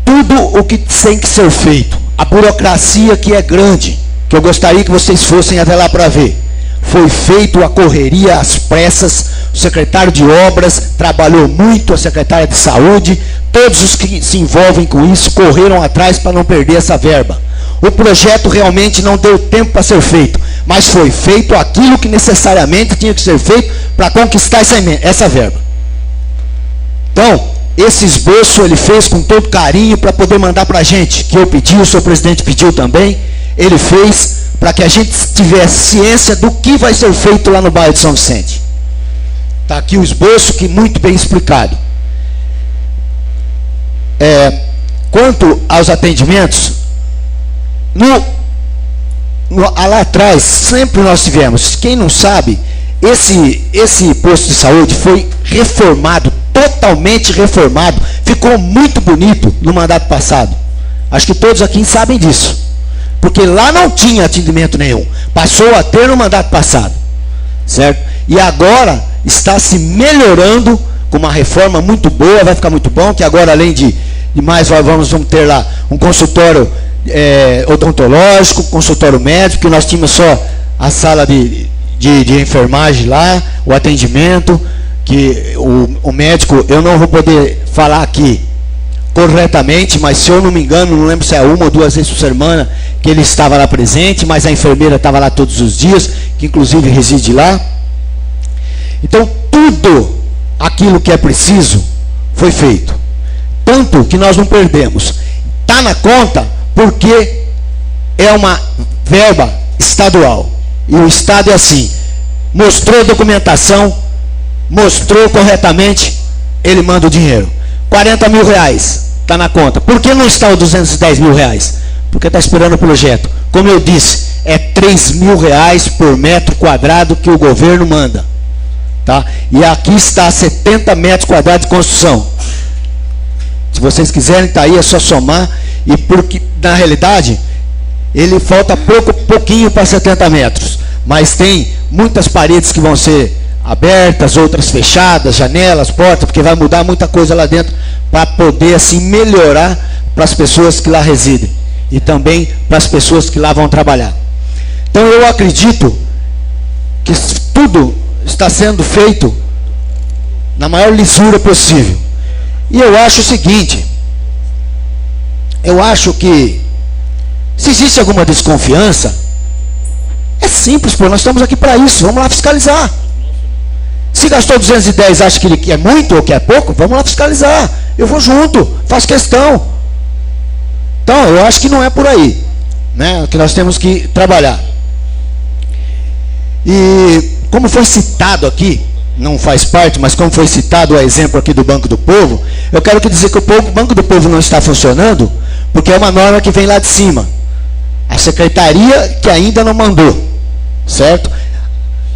tudo o que tem que ser feito. A burocracia que é grande, que eu gostaria que vocês fossem até lá para ver. Foi feito a correria, às pressas, o secretário de obras trabalhou muito, a secretária de saúde, todos os que se envolvem com isso correram atrás para não perder essa verba. O projeto realmente não deu tempo para ser feito, mas foi feito aquilo que necessariamente tinha que ser feito para conquistar essa verba. Então, esse esboço ele fez com todo carinho para poder mandar para a gente, que eu pedi, o senhor presidente pediu também, ele fez para que a gente tivesse ciência do que vai ser feito lá no bairro de São Vicente. Está aqui o esboço, que muito bem explicado. Quanto aos atendimentos, lá atrás, sempre nós tivemos, quem não sabe, esse posto de saúde foi reformado, totalmente reformado, ficou muito bonito no mandato passado. Acho que todos aqui sabem disso, porque lá não tinha atendimento nenhum, passou a ter no mandato passado, certo? E agora está se melhorando com uma reforma muito boa, vai ficar muito bom, que agora além de mais vamos ter lá um consultório odontológico, consultório médico, que nós tínhamos só a sala de enfermagem lá, o atendimento, que o médico, eu não vou poder falar aqui corretamente, mas se eu não me engano, não lembro se é uma ou duas vezes por semana que ele estava lá presente, mas a enfermeira estava lá todos os dias, que inclusive reside lá. Então tudo aquilo que é preciso foi feito, tanto que nós não perdemos. Está na conta porque é uma verba estadual, e o estado é assim, mostrou documentação, mostrou corretamente, ele manda o dinheiro. 40 mil reais está na conta. Por que não está os 210 mil reais? Porque está esperando o projeto. Como eu disse, é 3 mil reais por metro quadrado que o governo manda, tá? E aqui está 70 metros quadrados de construção. Se vocês quiserem, está aí, é só somar. E porque, na realidade, ele falta pouquinho para 70 metros. Mas tem muitas paredes que vão ser abertas, outras fechadas, janelas, portas, porque vai mudar muita coisa lá dentro para poder assim melhorar para as pessoas que lá residem e também para as pessoas que lá vão trabalhar. Então eu acredito que tudo está sendo feito na maior lisura possível. E eu acho o seguinte, eu acho que se existe alguma desconfiança, é simples, pô, nós estamos aqui para isso, vamos lá fiscalizar. Se gastou 210, acha que ele quer muito ou quer pouco, vamos lá fiscalizar. Eu vou junto, faço questão. Então, eu acho que não é por aí, né, que nós temos que trabalhar. E como foi citado aqui, não faz parte, mas como foi citado o exemplo aqui do Banco do Povo, eu quero dizer que o Banco do Povo não está funcionando porque é uma norma que vem lá de cima. A secretaria que ainda não mandou, certo?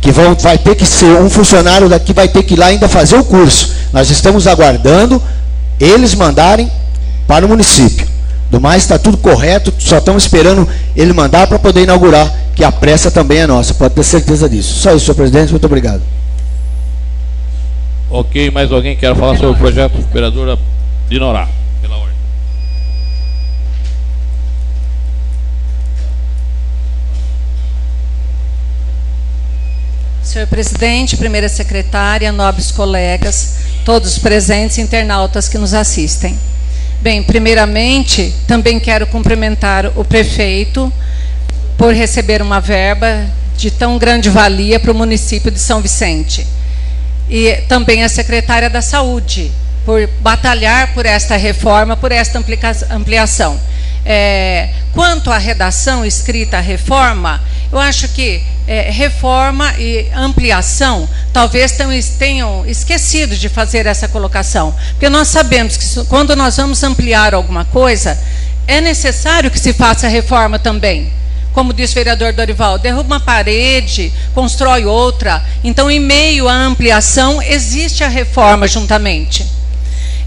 Que vai ter que ser um funcionário daqui, vai ter que ir lá ainda fazer o curso. Nós estamos aguardando eles mandarem para o município. Do mais, está tudo correto, só estamos esperando ele mandar para poder inaugurar, que a pressa também é nossa, pode ter certeza disso. Só isso, senhor presidente, muito obrigado. Ok, mais alguém quer falar sobre o projeto? Vereadora Dinorá, pela ordem. Senhor presidente, primeira secretária, nobres colegas, todos os presentes internautas que nos assistem. Bem, primeiramente, também quero cumprimentar o prefeito por receber uma verba de tão grande valia para o município de São Vicente. E também a secretária da Saúde, por batalhar por esta reforma, por esta ampliação. Quanto à redação escrita, à reforma, eu acho que reforma e ampliação talvez tenham esquecido de fazer essa colocação, porque nós sabemos que quando nós vamos ampliar alguma coisa, é necessário que se faça reforma também. Como disse o vereador Dorival, derruba uma parede, constrói outra, então em meio à ampliação existe a reforma juntamente.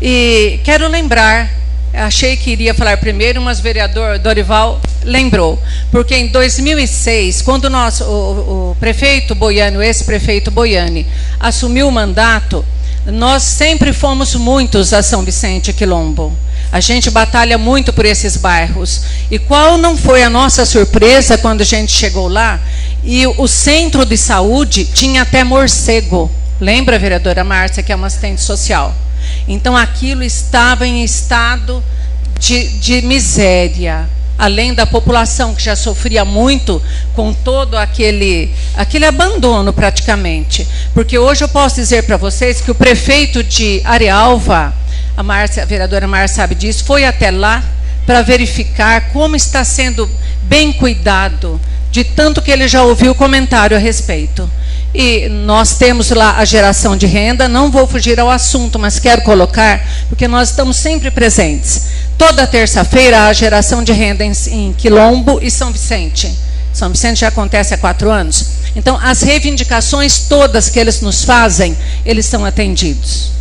E quero lembrar, achei que iria falar primeiro, mas o vereador Dorival lembrou, porque em 2006, quando o prefeito Boiani, o ex-prefeito Boiani, assumiu o mandato, nós sempre fomos muitos a São Vicente e Quilombo. A gente batalha muito por esses bairros. E qual não foi a nossa surpresa quando a gente chegou lá e o centro de saúde tinha até morcego. Lembra, vereadora Márcia, que é uma assistente social? Então aquilo estava em estado de miséria, além da população que já sofria muito com todo aquele abandono praticamente. Porque hoje eu posso dizer para vocês que o prefeito de Arealva, a vereadora Márcia sabe disso, foi até lá para verificar como está sendo bem cuidado, de tanto que ele já ouviu comentário a respeito. E nós temos lá a geração de renda, não vou fugir ao assunto, mas quero colocar, porque nós estamos sempre presentes. Toda terça-feira há a geração de renda em Quilombo e São Vicente. São Vicente já acontece há 4 anos. Então, as reivindicações todas que eles nos fazem, eles são atendidos.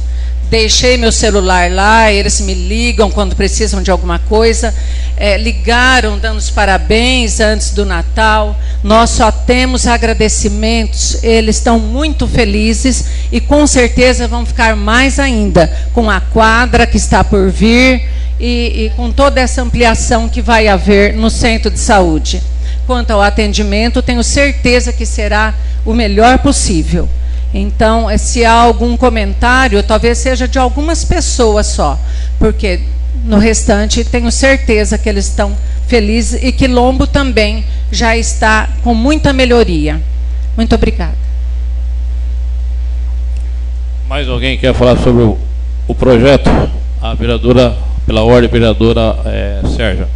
Deixei meu celular lá, eles me ligam quando precisam de alguma coisa, ligaram dando os parabéns antes do Natal. Nós só temos agradecimentos, eles estão muito felizes e com certeza vão ficar mais ainda com a quadra que está por vir e com toda essa ampliação que vai haver no centro de saúde. Quanto ao atendimento, tenho certeza que será o melhor possível. Então, se há algum comentário, talvez seja de algumas pessoas só, porque no restante tenho certeza que eles estão felizes e Quilombo também já está com muita melhoria. Muito obrigada. Mais alguém quer falar sobre o projeto? A vereadora, pela ordem, vereadora Sérgio.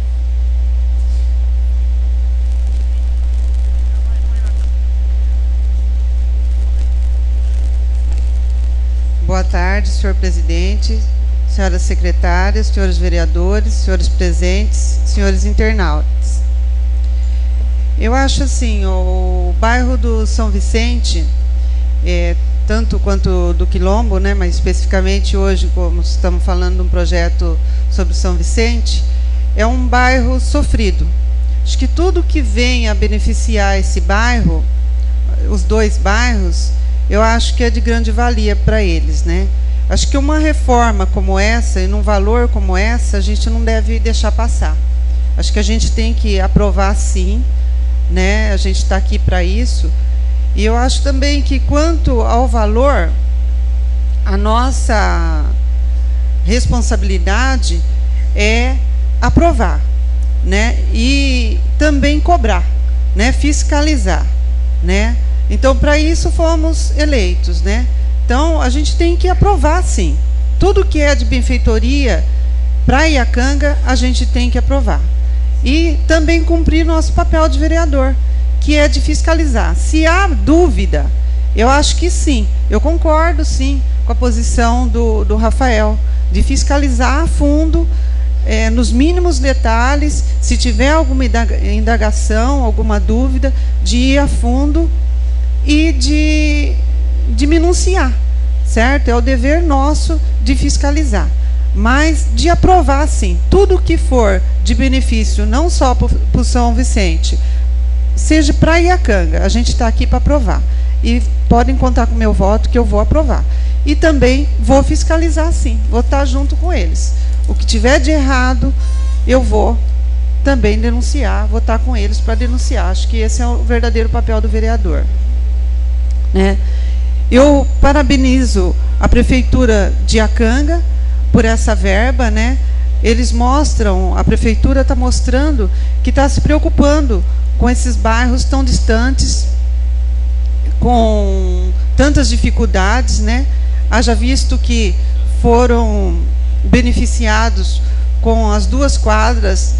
Boa tarde, senhor presidente, senhoras secretárias, senhores vereadores, senhores presentes, senhores internautas. Eu acho assim, o bairro do São Vicente, tanto quanto do Quilombo, né, mas especificamente hoje, como estamos falando de um projeto sobre São Vicente, é um bairro sofrido. Acho que tudo que vem a beneficiar esse bairro, os dois bairros, eu acho que é de grande valia para eles, né? Acho que uma reforma como essa, e num valor como essa, a gente não deve deixar passar. Acho que a gente tem que aprovar sim, né? A gente está aqui para isso. E eu acho também que, quanto ao valor, a nossa responsabilidade é aprovar, né? E também cobrar, né? Fiscalizar, né? Então, para isso fomos eleitos, né? Então, a gente tem que aprovar, sim. Tudo que é de benfeitoria para Iacanga, a gente tem que aprovar. E também cumprir nosso papel de vereador, que é de fiscalizar. Se há dúvida, eu acho que sim. Eu concordo, sim, com a posição do Rafael, de fiscalizar a fundo, nos mínimos detalhes, se tiver alguma indagação, alguma dúvida, de ir a fundo e de minuciar, certo? É o dever nosso de fiscalizar, mas de aprovar, sim, tudo que for de benefício, não só para o São Vicente, seja para Iacanga, a gente está aqui para aprovar. E podem contar com o meu voto, que eu vou aprovar. E também vou fiscalizar, sim, vou estar junto com eles. O que tiver de errado, eu vou também denunciar, vou estar com eles para denunciar. Acho que esse é o verdadeiro papel do vereador, né? Eu parabenizo a Prefeitura de Iacanga por essa verba, né? Eles mostram, a Prefeitura está mostrando que está se preocupando com esses bairros tão distantes, com tantas dificuldades, né? Haja visto que foram beneficiados com as 2 quadras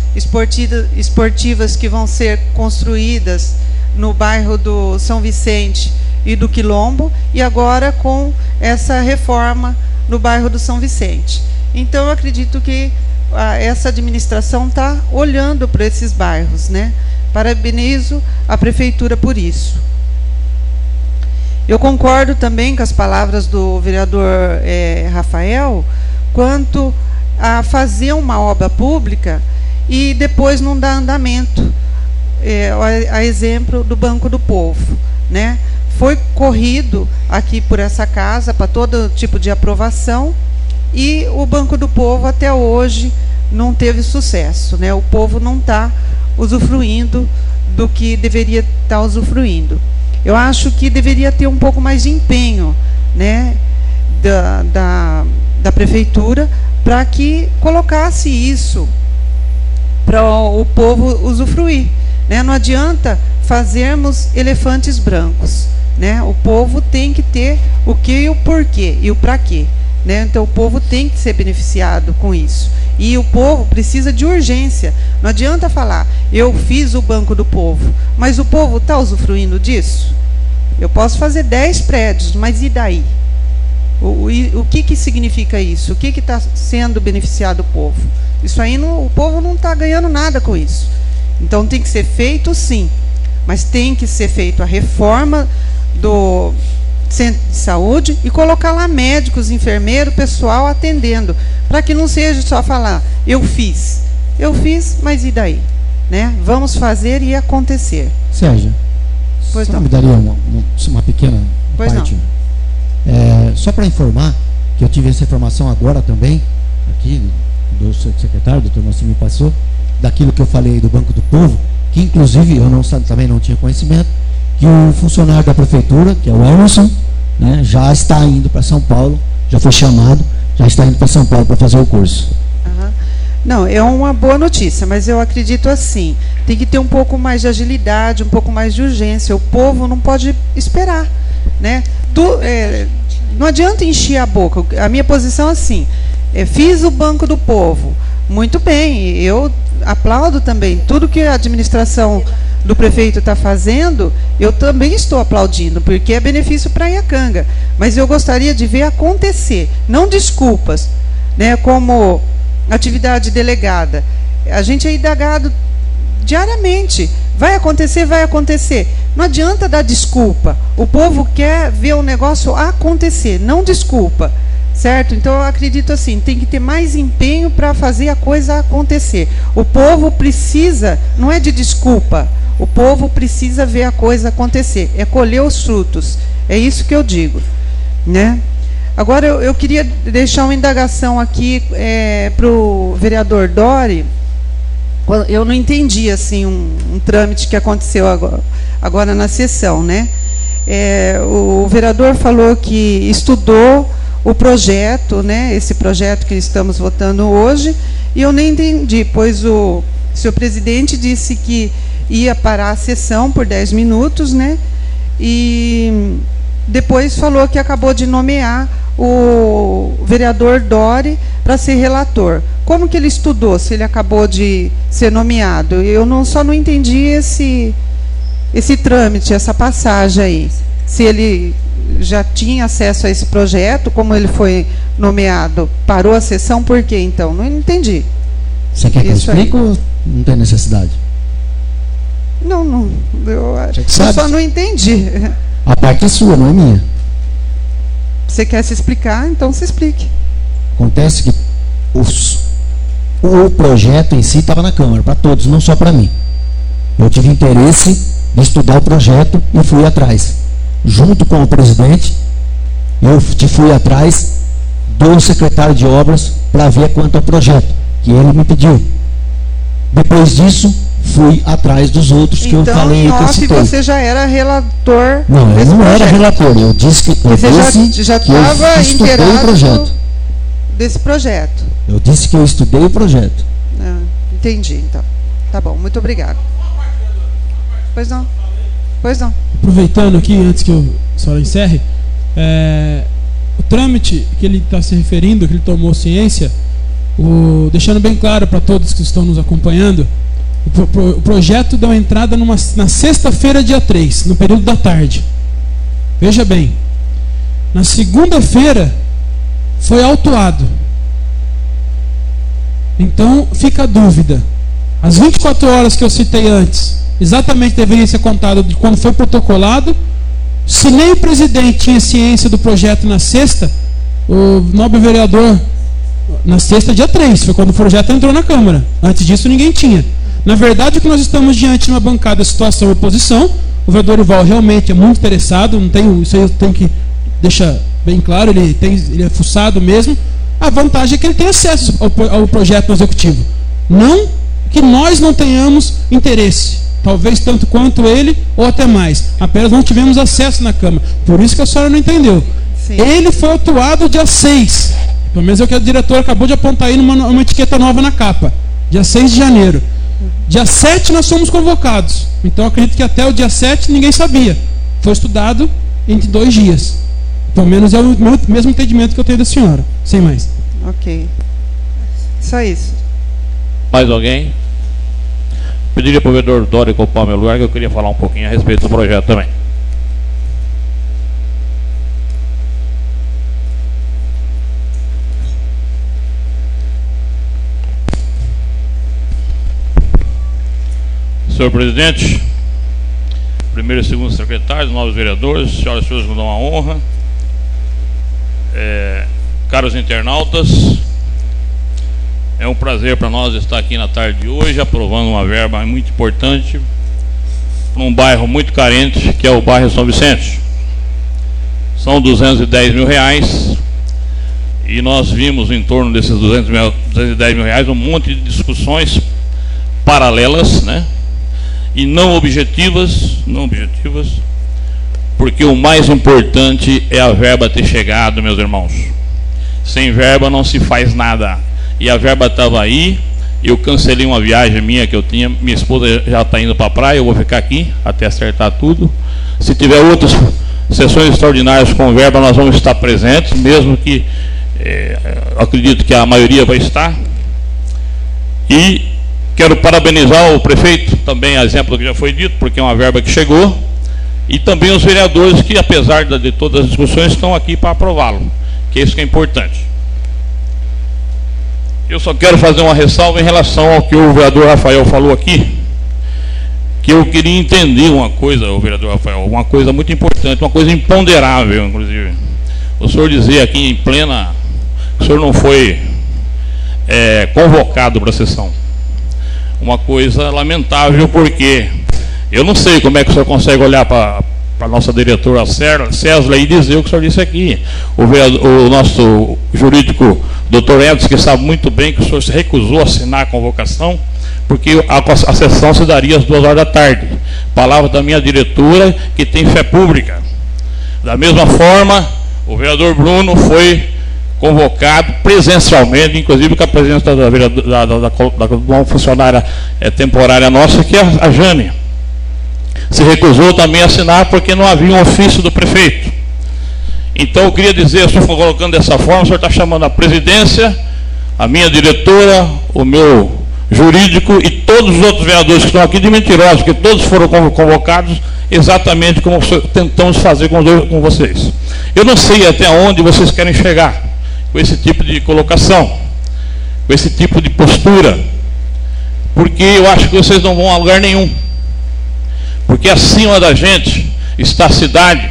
esportivas que vão ser construídas no bairro do São Vicente e do Quilombo, e agora com essa reforma no bairro do São Vicente. Então, eu acredito que essa administração está olhando para esses bairros, né? Parabenizo a Prefeitura por isso. Eu concordo também com as palavras do vereador Rafael, quanto a fazer uma obra pública e depois não dar andamento, a exemplo do Banco do Povo, né? Foi corrido aqui por essa casa para todo tipo de aprovação e o Banco do Povo até hoje não teve sucesso, né? O povo não está usufruindo do que deveria estar usufruindo. Eu acho que deveria ter um pouco mais de empenho, né, da Prefeitura para que colocasse isso para o povo usufruir, né? Não adianta fazermos elefantes brancos, né? O povo tem que ter o que e o porquê e o para quê, né? Então o povo tem que ser beneficiado com isso. E o povo precisa de urgência. Não adianta falar, eu fiz o Banco do Povo, mas o povo está usufruindo disso? Eu posso fazer 10 prédios, mas e daí? O que significa isso? O que está sendo beneficiado o povo? Isso aí, o povo não está ganhando nada com isso. Então tem que ser feito sim, mas tem que ser feito a reforma do centro de saúde e colocar lá médicos, enfermeiros, pessoal atendendo, para que não seja só falar, eu fiz, mas e daí? Né? Vamos fazer e acontecer. Sérgio, pois você não me daria uma pequena pois parte? Não. Só para informar, que eu tive essa informação agora também, aqui, do secretário, o doutor Marcinho me passou, daquilo que eu falei do Banco do Povo, que inclusive eu também não tinha conhecimento, que o funcionário da Prefeitura, que é o Emerson, né, já está indo para São Paulo, já foi chamado, já está indo para São Paulo para fazer o curso. Uhum. Não, é uma boa notícia, mas eu acredito assim, tem que ter um pouco mais de agilidade, um pouco mais de urgência. O povo não pode esperar, né? Não adianta encher a boca. A minha posição é assim, fiz o Banco do Povo, muito bem, eu aplaudo também. Tudo que a administração do prefeito está fazendo, eu também estou aplaudindo, porque é benefício para Iacanga. Mas eu gostaria de ver acontecer, não desculpas, né, como atividade delegada. A gente é indagado diariamente. Vai acontecer, vai acontecer. Não adianta dar desculpa. O povo quer ver o negócio acontecer, não desculpa. Certo? Então eu acredito assim, tem que ter mais empenho para fazer a coisa acontecer. O povo precisa, não é de desculpa, o povo precisa ver a coisa acontecer, é colher os frutos. É isso que eu digo, né? Agora eu queria deixar uma indagação aqui para o vereador Dori. Eu não entendi assim um trâmite que aconteceu agora na sessão, né? O vereador falou que estudou o projeto, né, esse projeto que estamos votando hoje, e eu nem entendi, pois o senhor presidente disse que ia parar a sessão por 10 minutos, né, e depois falou que acabou de nomear o vereador Dori para ser relator. Como que ele estudou, se ele acabou de ser nomeado? Eu só não entendi esse trâmite, essa passagem aí. Se ele já tinha acesso a esse projeto, como ele foi nomeado, parou a sessão, por quê então? Não entendi. Você quer que eu explique ou não tem necessidade? Não, eu só não entendi. A parte é sua, não é minha. Você quer se explicar, então se explique. Acontece que o projeto em si estava na Câmara, para todos, não só para mim. Eu tive interesse de estudar o projeto e fui atrás. Junto com o presidente, eu fui atrás do secretário de obras para ver quanto ao projeto, que ele me pediu. Depois disso, fui atrás dos outros que eu falei, então, que eu citei. você já era relator. Não, eu não era relator, eu disse que você já estava estudei o projeto. Desse projeto. Eu disse que eu estudei o projeto. Ah, entendi, então. Tá bom, muito obrigado. Pois não. Pois não. Aproveitando aqui, antes que a senhora encerre, o trâmite que ele está se referindo, que ele tomou ciência, deixando bem claro para todos que estão nos acompanhando, o projeto deu entrada na sexta-feira, dia 3, no período da tarde. Veja bem, na segunda-feira foi autuado. Então fica a dúvida. As 24 horas que eu citei antes, exatamente deveria ser contado de quando foi protocolado. Se nem o presidente tinha ciência do projeto na sexta, o nobre vereador, na sexta, dia 3, foi quando o projeto entrou na Câmara. Antes disso ninguém tinha. Na verdade, o que nós estamos diante de uma bancada de situação e oposição, o vereador Ival realmente é muito interessado, não tem, isso aí eu tenho que deixar bem claro, ele é fuçado mesmo. A vantagem é que ele tem acesso ao projeto executivo. Não que nós não tenhamos interesse, talvez tanto quanto ele ou até mais, apenas não tivemos acesso na Câmara. Por isso que a senhora não entendeu. Sim. Ele foi autuado dia 6, pelo menos é o que a diretora acabou de apontar aí numa etiqueta nova na capa, dia 6 de janeiro. Dia 7 nós fomos convocados, então acredito que até o dia 7 ninguém sabia. Foi estudado entre 2 dias. Pelo menos é o mesmo entendimento que eu tenho da senhora, sem mais. Ok, só isso. Mais alguém? Pediria para o vereador Dória ocupar o meu lugar, que eu queria falar um pouquinho a respeito do projeto também. Senhor presidente, primeiro e segundo secretários, novos vereadores, senhoras e senhores, me dão uma honra. Caros internautas, é um prazer para nós estar aqui na tarde de hoje, aprovando uma verba muito importante para um bairro muito carente, que é o bairro São Vicente. São 210 mil reais, e nós vimos em torno desses 210 mil reais um monte de discussões paralelas, né? E não objetivas, porque o mais importante é a verba ter chegado, meus irmãos. Sem verba não se faz nada. E a verba estava aí. Eu cancelei uma viagem minha que eu tinha. Minha esposa já está indo para a praia. Eu vou ficar aqui até acertar tudo. Se tiver outras sessões extraordinárias com verba, nós vamos estar presentes, mesmo que acredito que a maioria vai estar. E quero parabenizar o prefeito, também a exemplo do que já foi dito, porque é uma verba que chegou. E também os vereadores que, apesar de todas as discussões, estão aqui para aprová-lo, que é isso que é importante. Eu só quero fazer uma ressalva em relação ao que o vereador Rafael falou aqui, que eu queria entender uma coisa, o vereador Rafael, uma coisa muito importante, uma coisa imponderável, inclusive. O senhor dizia aqui em plena, que o senhor não foi convocado para a sessão. Uma coisa lamentável, porque eu não sei como é que o senhor consegue olhar para a nossa diretora César e dizer o que o senhor disse aqui. O nosso jurídico, doutor Edson, que sabe muito bem que o senhor se recusou a assinar a convocação, porque a sessão se daria às 2 horas da tarde. Palavra da minha diretora, que tem fé pública. Da mesma forma, o vereador Bruno foi convocado presencialmente, inclusive com a presença da uma funcionária temporária nossa, que é a Jane. Se recusou também a assinar porque não havia um ofício do prefeito. Então eu queria dizer, se eu for colocando dessa forma, o senhor está chamando a presidência, a minha diretora, o meu jurídico e todos os outros vereadores que estão aqui de mentirosos, que todos foram convocados exatamente como tentamos fazer com vocês. Eu não sei até onde vocês querem chegar com esse tipo de colocação, com esse tipo de postura, porque eu acho que vocês não vão a lugar nenhum. Porque acima da gente está a cidade,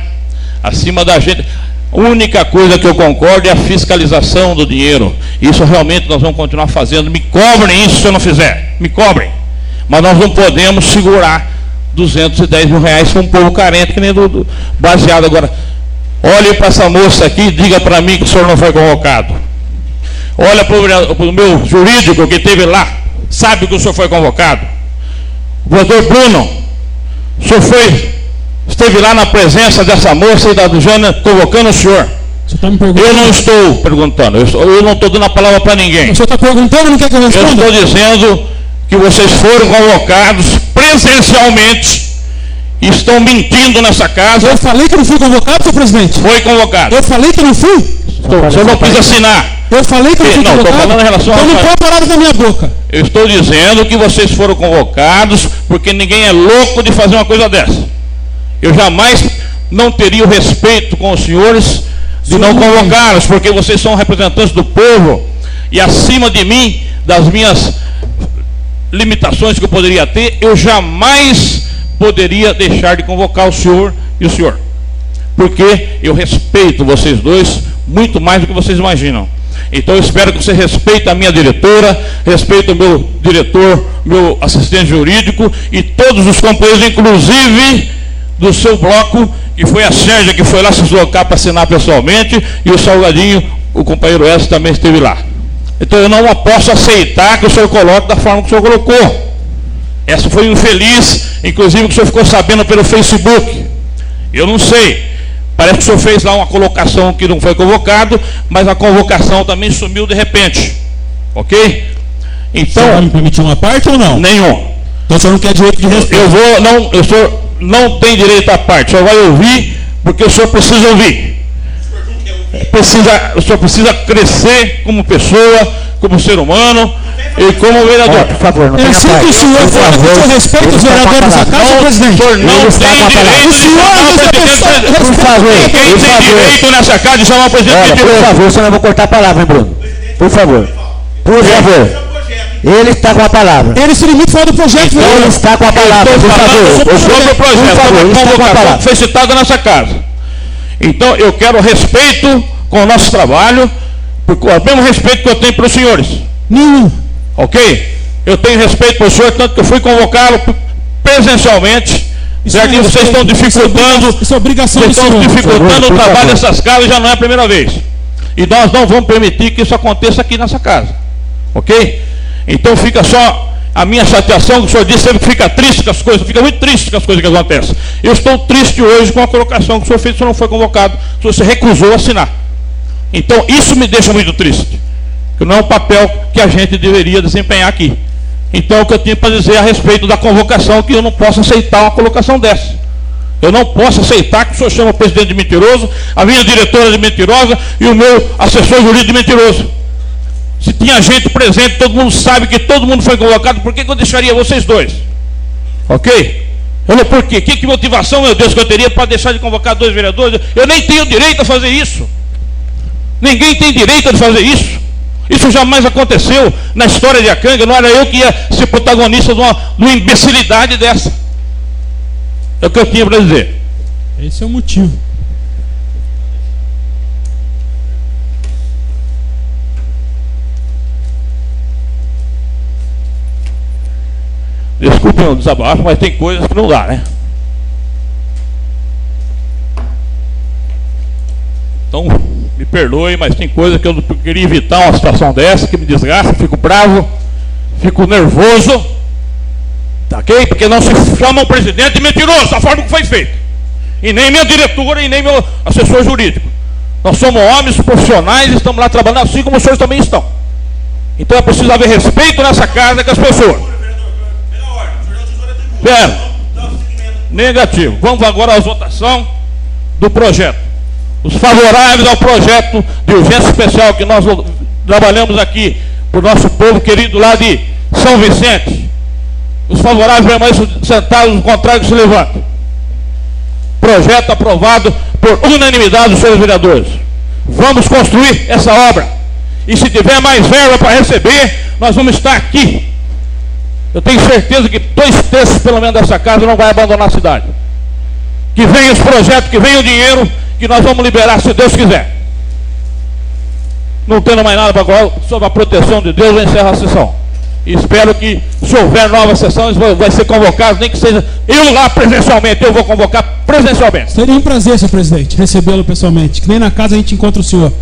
acima da gente. A única coisa que eu concordo é a fiscalização do dinheiro. Isso realmente nós vamos continuar fazendo. Me cobrem isso se eu não fizer. Me cobrem. Mas nós não podemos segurar 210 mil reais para um povo carente, que nem baseado agora. Olhe para essa moça aqui e diga para mim que o senhor não foi convocado. Olha para o meu jurídico que esteve lá, sabe que o senhor foi convocado. Vereador Bruno, o senhor esteve lá na presença dessa moça e da Jana convocando o senhor. Você está me perguntando? Eu não estou perguntando, eu não estou dando a palavra para ninguém. O senhor está perguntando e não quer que eu responda? Eu estou dizendo que vocês foram convocados presencialmente e estão mentindo nessa casa. Eu falei que não fui convocado, senhor presidente? Foi convocado. Eu falei que não fui? O senhor não quis assinar. Eu falei que não fui convocado? Não, estou falando em relação então não põe palavras na minha boca. Eu estou dizendo que vocês foram convocados porque ninguém é louco de fazer uma coisa dessa. Eu jamais não teria o respeito com os senhores de não convocá-los, porque vocês são representantes do povo e acima de mim, das minhas limitações que eu poderia ter, eu jamais poderia deixar de convocar o senhor e o senhor, porque eu respeito vocês dois muito mais do que vocês imaginam. Então eu espero que você respeite a minha diretora, respeite o meu diretor, meu assistente jurídico e todos os companheiros, inclusive do seu bloco, que foi a Sérgia, que foi lá se deslocar para assinar pessoalmente, e o Salgadinho, o companheiro S, também esteve lá. Então eu não posso aceitar que o senhor coloque da forma que o senhor colocou. Essa foi infeliz, inclusive que o senhor ficou sabendo pelo Facebook. Eu não sei, parece que o senhor fez lá uma colocação que não foi convocado, mas a convocação também sumiu de repente. Ok? Então... Você vai me permitir uma parte ou não? Nenhum. Então o senhor não quer direito de respeito? O senhor não tem direito à parte, só vai ouvir porque o senhor precisa ouvir. O senhor precisa crescer como pessoa, como ser humano e como vereador. Por favor, não tenha parte. Eu sei que o senhor fala que o senhor respeita os vereadores da casa, presidente. O senhor não tem direito de chamar o presidente. Por favor, quem tem direito nessa casa de chamar o presidente? Por favor, senão eu vou cortar a palavra, hein, Bruno? Por favor. Por favor. Ele está com a palavra. Ele se limita a falar do projeto. Ele está com a palavra, por favor. Sobre o projeto, a convocação foi citada nessa casa. Então eu quero respeito com o nosso trabalho, porque o mesmo respeito que eu tenho para os senhores. Nenhum. Ok? Eu tenho respeito para o senhor, tanto que eu fui convocá-lo presencialmente. Certo? E vocês estão dificultando, o trabalho dessas casas, já não é a primeira vez. E nós não vamos permitir que isso aconteça aqui nessa casa. Ok? Então fica só a minha chateação, que o senhor disse sempre que fica triste com as coisas, fica muito triste com as coisas que acontecem. Eu estou triste hoje com a colocação que o senhor fez, o senhor não foi convocado, o senhor se recusou a assinar. Então isso me deixa muito triste, que não é um papel que a gente deveria desempenhar aqui. Então o que eu tinha para dizer a respeito da convocação, que eu não posso aceitar uma colocação dessa. Eu não posso aceitar que o senhor chama o presidente de mentiroso, a minha diretora de mentirosa e o meu assessor jurídico de mentiroso. Se tinha gente presente, todo mundo sabe que todo mundo foi convocado, por que eu deixaria vocês dois? Ok? Por quê? Que motivação, meu Deus, que eu teria para deixar de convocar dois vereadores? Eu nem tenho direito a fazer isso. Ninguém tem direito a fazer isso. Isso jamais aconteceu na história de Iacanga. Não era eu que ia ser protagonista de uma imbecilidade dessa. É o que eu tinha para dizer. Esse é o motivo. Desculpem o desabafo, mas tem coisas que não dá, né? Então, me perdoe, mas tem coisas que eu queria evitar uma situação dessa, que me desgasta, fico bravo, fico nervoso, tá ok? Porque não se chama o presidente de mentiroso, da forma que foi feito. E nem minha diretora, e nem meu assessor jurídico. Nós somos homens profissionais, estamos lá trabalhando assim como os senhores também estão. Então é preciso haver respeito nessa casa com as pessoas. Pera. Negativo. Vamos agora à votação do projeto. Os favoráveis ao projeto de urgência especial que nós trabalhamos aqui para o nosso povo querido lá de São Vicente. Os favoráveis permaneçam sentados, o contrário se levantam. Projeto aprovado por unanimidade dos senhores vereadores. Vamos construir essa obra. E se tiver mais verba para receber, nós vamos estar aqui. Eu tenho certeza que 2/3 pelo menos dessa casa não vai abandonar a cidade. Que venham os projetos, que venha o dinheiro, que nós vamos liberar se Deus quiser. Não tendo mais nada para falar, sob a proteção de Deus, eu encerro a sessão. E espero que, se houver novas sessões, vai ser convocado, nem que seja eu lá presencialmente, eu vou convocar presencialmente. Seria um prazer, senhor presidente, recebê-lo pessoalmente, que nem na casa a gente encontra o senhor.